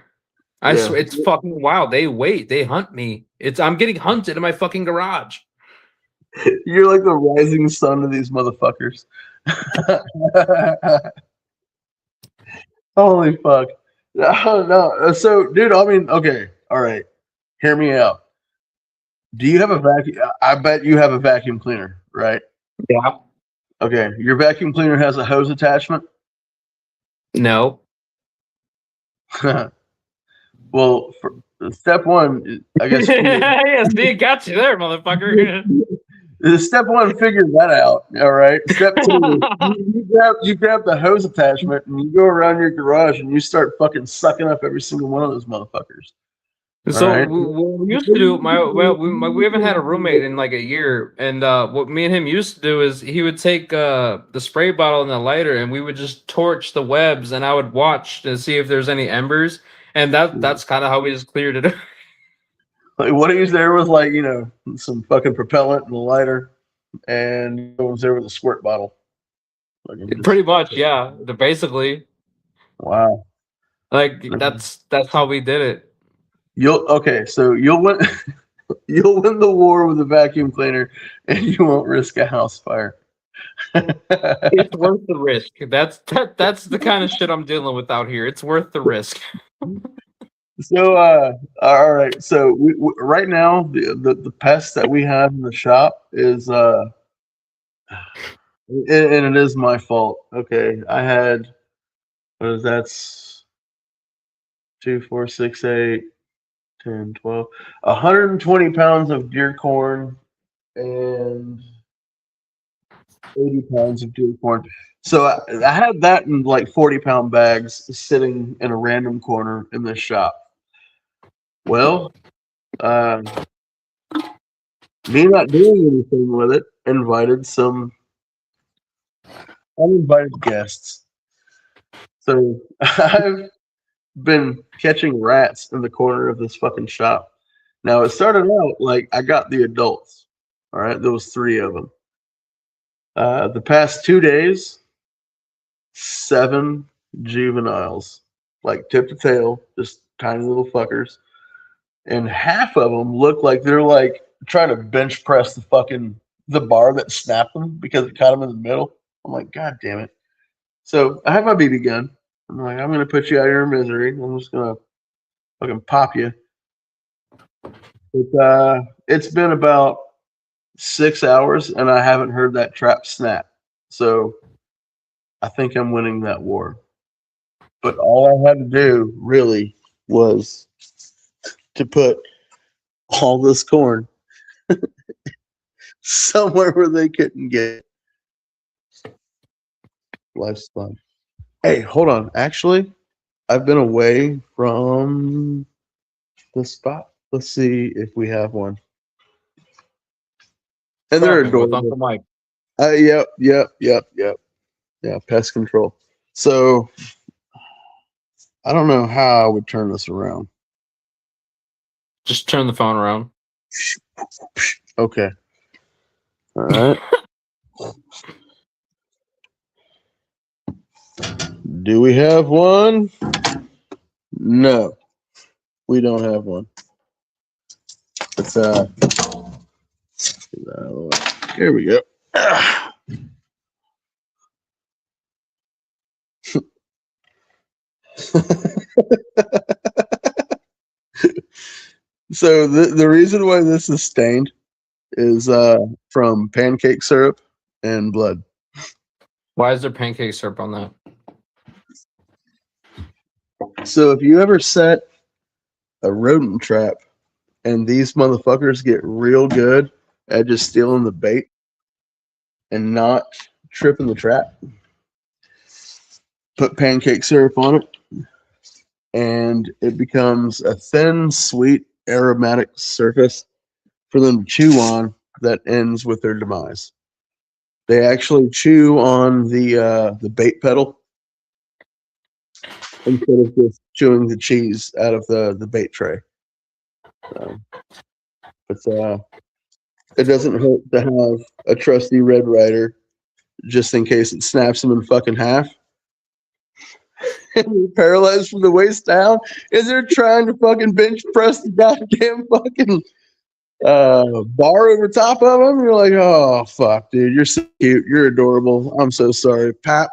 I yeah. swear, it's fucking wild. They wait, they hunt me. I'm getting hunted in my fucking garage. You're like the rising sun of these motherfuckers. Holy fuck. No. So, dude, I mean, okay. All right. Hear me out. Do you have a vacuum? I bet you have a vacuum cleaner, right? Yeah. Okay. Your vacuum cleaner has a hose attachment? No. Well, for step one, I guess. Yeah, see, got you there, motherfucker. Step one, figure that out. All right. Step two, you grab the hose attachment and you go around your garage and you start fucking sucking up every single one of those motherfuckers. So right. what we used to do, we haven't had a roommate in like a year, and what me and him used to do is he would take the spray bottle and the lighter, and we would just torch the webs, and I would watch to see if there's any embers, and that's kind of how we just cleared it. Like what he was there with, like, some fucking propellant and a lighter, and he was there with a squirt bottle. Pretty much, yeah. Basically, wow. Like that's how we did it. So you'll win you'll win the war with a vacuum cleaner, and you won't risk a house fire. It's worth the risk. That's the kind of shit I'm dealing with out here. It's worth the risk. So, all right. So we right now the pest that we have in the shop is and it is my fault. Okay, I had that's 2, 4, 6, 8, 10, 12, 120 pounds of deer corn and 80 pounds of deer corn. So I had that in like 40-pound bags sitting in a random corner in this shop. Well, me not doing anything with it invited some uninvited guests. So I've been catching rats in the corner of this fucking shop. Now it started out like I got the adults. All right, there was 3 of them. The past 2 days, 7 juveniles, like tip to tail, just tiny little fuckers. And half of them look like they're like trying to bench press the bar that snapped them because it caught them in the middle. I'm like, God damn it. So I have my BB gun. I'm like, I'm going to put you out of your misery. I'm just going to fucking pop you. It's been about 6 hours and I haven't heard that trap snap. So I think I'm winning that war. But all I had to do really was to put all this corn somewhere where they couldn't get it. Life's fun. Hey, hold on. Actually, I've been away from the spot. Let's see if we have one. And they're adorable. Mike. Yep. Yeah, pest control. So I don't know how I would turn this around. Just turn the phone around. Okay. All right. Do we have one? No, we don't have one. Let's here we go. So the reason why this is stained is from pancake syrup and blood. Why is there pancake syrup on that? So if you ever set a rodent trap and these motherfuckers get real good at just stealing the bait and not tripping the trap. Put pancake syrup on it, and it becomes a thin, sweet, aromatic surface for them to chew on that ends with their demise. They actually chew on the bait pedal instead of just chewing the cheese out of the bait tray. But it doesn't hurt to have a trusty Red Rider just in case it snaps him in fucking half. And paralyzed from the waist down, is they're trying to fucking bench press the goddamn fucking bar over top of him. You're like, oh fuck, dude, you're so cute, you're adorable. I'm so sorry, Pat.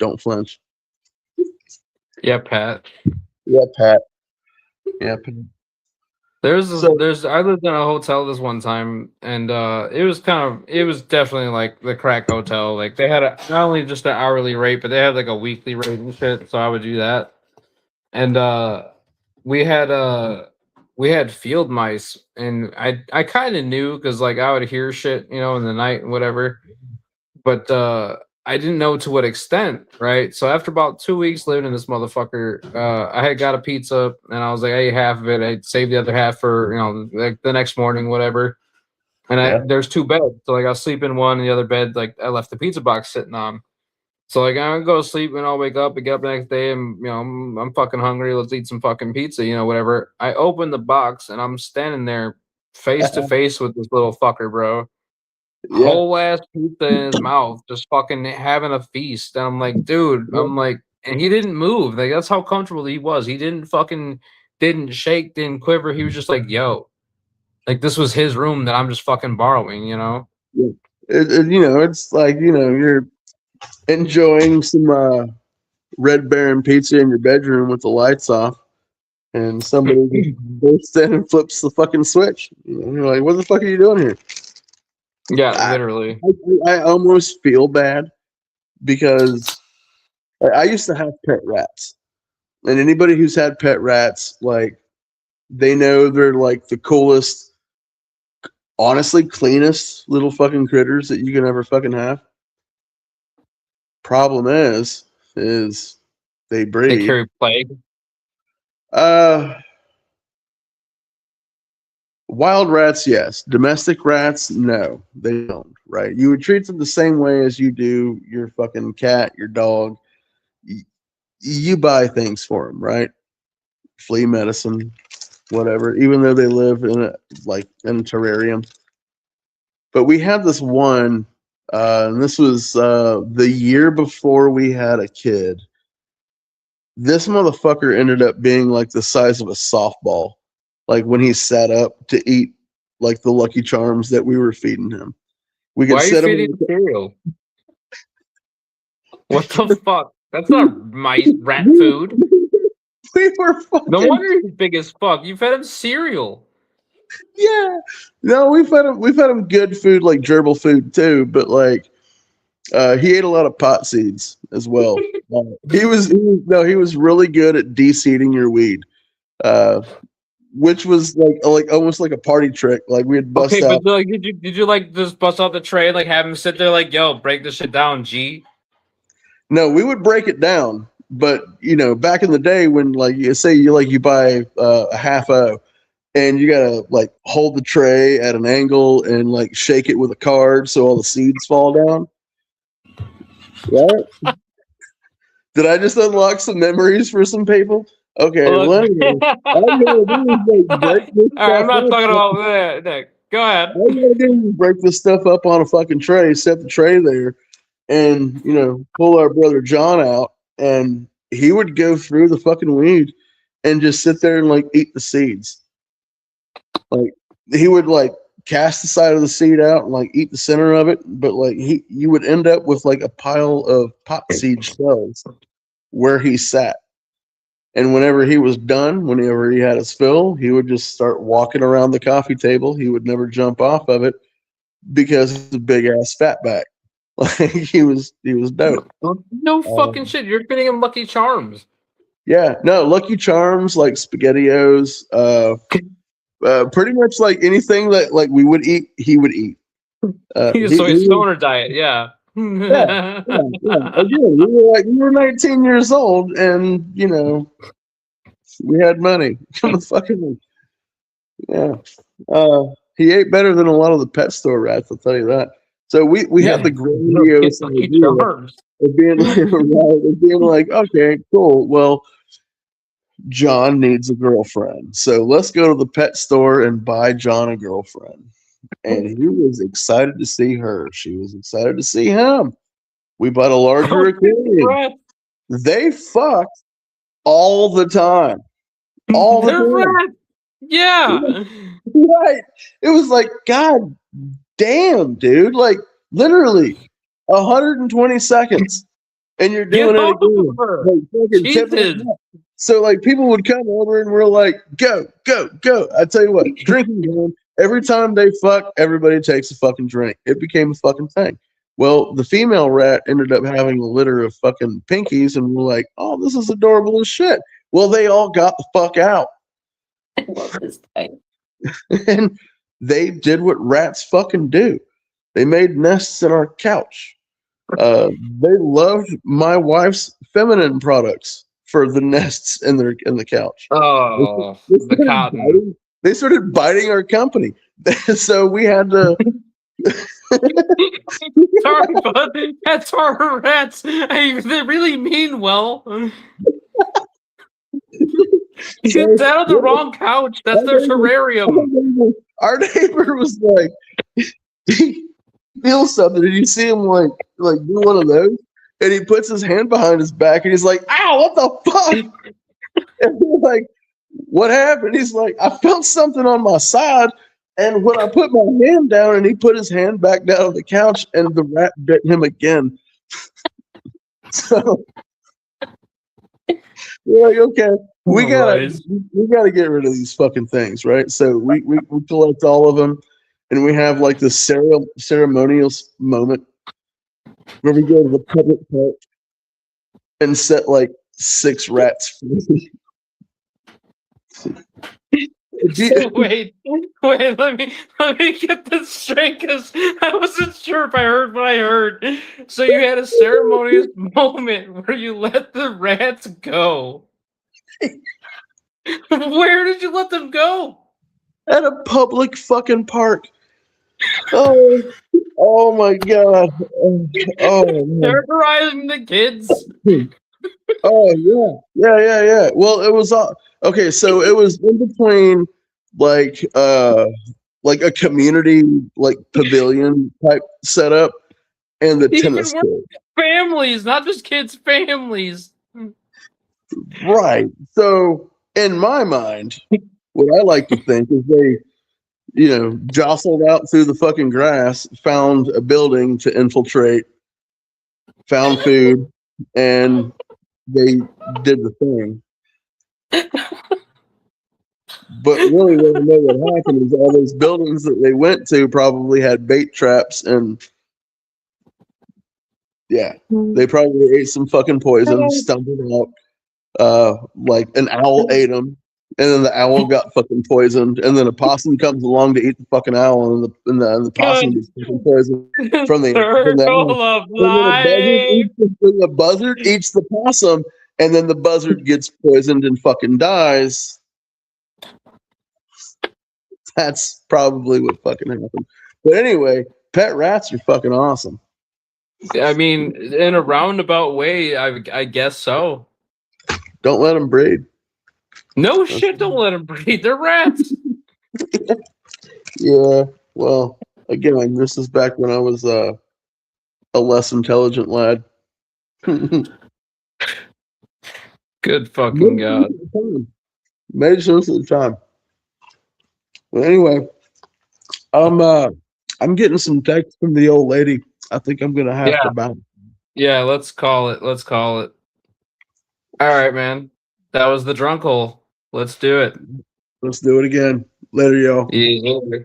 Don't flinch. Yeah, Pat. Yeah, Pat. Yeah, Pat. There's I lived in a hotel this one time, and it was definitely like the crack hotel. Like they had not only just an hourly rate, but they had like a weekly rate and shit. So I would do that, and we had field mice, and I kind of knew because like I would hear shit, in the night and whatever, but I didn't know to what extent, right? So after about 2 weeks living in this motherfucker, I had got a pizza and I was like, I ate half of it. I saved the other half for, like the next morning, whatever. And there's 2 beds. So like I'll sleep in one and the other bed, like I left the pizza box sitting on. So like I'm gonna go to sleep and I'll wake up and get up the next day and I'm fucking hungry. Let's eat some fucking pizza, whatever. I open the box and I'm standing there face to face with this little fucker, bro. Yeah. Whole ass pizza in his mouth, just fucking having a feast. And I'm like, dude, and he didn't move. Like that's how comfortable he was. He didn't shake, didn't quiver. He was just like, yo, like this was his room that I'm just fucking borrowing, Yeah. It's like, you're enjoying some Red Baron pizza in your bedroom with the lights off, and somebody just bursts in and flips the fucking switch. You're like, what the fuck are you doing here? Yeah, literally. I almost feel bad because I used to have pet rats, and anybody who's had pet rats, like, they know they're like the coolest, honestly, cleanest little fucking critters that you can ever fucking have. Problem is they breed. They carry plague. Wild rats, yes. Domestic rats, no, they don't. Right? You would treat them the same way as you do your fucking cat, your dog. You buy things for them, right? Flea medicine, whatever. Even though they live in a terrarium. But we had this one, and this was the year before we had a kid. This motherfucker ended up being like the size of a softball. Like when he sat up to eat like the Lucky Charms that we were feeding him. We could Why are you feeding cereal? What the fuck? That's not rat food. We were fucking... No wonder he's big as fuck. You fed him cereal. Yeah. No, we fed him good food, like gerbil food too, but like he ate a lot of pot seeds as well. He was really good at de-seeding your weed. Which was like almost like a party trick. Like we'd bust out. Okay, but like, did you like just bust out the tray and like have him sit there like, yo, break this shit down, G? No, we would break it down. But back in the day when like you buy a half O, and you gotta like hold the tray at an angle and like shake it with a card so all the seeds fall down. Right? Did I just unlock some memories for some people? Okay, well, anyway, all I'm not talking about that, Nick. Go ahead. All you gotta do is break this stuff up on a fucking tray, set the tray there, and pull our brother John out, and he would go through the fucking weed and just sit there and like eat the seeds. Like he would like cast the side of the seed out and like eat the center of it, but like you would end up with like a pile of pot seed shells where he sat. And whenever he was done, whenever he had his fill, he would just start walking around the coffee table. He would never jump off of it because he's a big ass fat back. Like he was dope. No fucking shit. You're feeding him Lucky Charms. Yeah, no, Lucky Charms, like SpaghettiOs, pretty much like anything that like we would eat, he would eat. So he's stoner diet, yeah. Yeah. Again, we were 19 years old, and you know, we had money. Fucking yeah. He ate better than a lot of the pet store rats. I'll tell you that. So we had the grandiose idea of being of being like, okay, cool. Well, John needs a girlfriend, so let's go to the pet store and buy John a girlfriend. And he was excited to see her. She was excited to see him. We bought a larger aquarium. They fucked all the time. All the time. Yeah. Right. It was like, God damn, dude. Like, literally 120 seconds. And you're doing it again. Like, so, like, people would come over and we're like, go, go, go. I tell you what, drinking game. Every time they fuck, everybody takes a fucking drink. It became a fucking thing. Well, the female rat ended up having a litter of fucking pinkies, and we're like, oh, this is adorable as shit. Well, they all got the fuck out. And they did what rats fucking do. They made nests in our couch. They loved my wife's feminine products for the nests in the couch. Oh, the cotton. They started biting our company. So we had to. Sorry, bud. That's our rats. They really mean well. You sat on the wrong couch. That's their terrarium. Our neighbor was like, he feels something, and you see him like do one of those, and he puts his hand behind his back, and he's like, "Ow, what the fuck?" And we're like, "What happened?" He's like, "I felt something on my side." And when I put my hand down and he put his hand back down on the couch, and the rat bit him again. So we're like, okay, we gotta get rid of these fucking things, right? So we collect all of them, and we have like this ceremonial moment where we go to the public park and set like 6 rats free. Wait, let me get this straight, because I wasn't sure if I heard what I heard. So you had a ceremonious moment where you let the rats go. Where did you let them go? At a public fucking park. Oh my god. Terrorizing the kids. Oh yeah. Well, it was okay, so it was in between like a community like pavilion type setup and the tennis court. Families, not just kids, families. Right. So in my mind, what I like to think is they, jostled out through the fucking grass, found a building to infiltrate, found food, and they did the thing. But really, what I know what happened is all those buildings that they went to probably had bait traps, and yeah, they probably ate some fucking poison, stumbled out, like an owl ate them, and then the owl got fucking poisoned, and then a possum comes along to eat the fucking owl, and the possum gets fucking poisoned from the circle of life. The buzzard eats the possum, and then the buzzard gets poisoned and fucking dies. That's probably what fucking happened. But anyway, pet rats are fucking awesome. I mean, in a roundabout way, I guess so. Don't let them breed. No shit, don't let them breed. They're rats. Yeah, well, again, this is back when I was a less intelligent lad. Good fucking god. Made sense at the time. But anyway, I'm getting some text from the old lady. I think I'm gonna have to bounce. Yeah, let's call it. All right, man. That was the drunk hole. Let's do it. Let's do it again. Later, y'all. Yeah.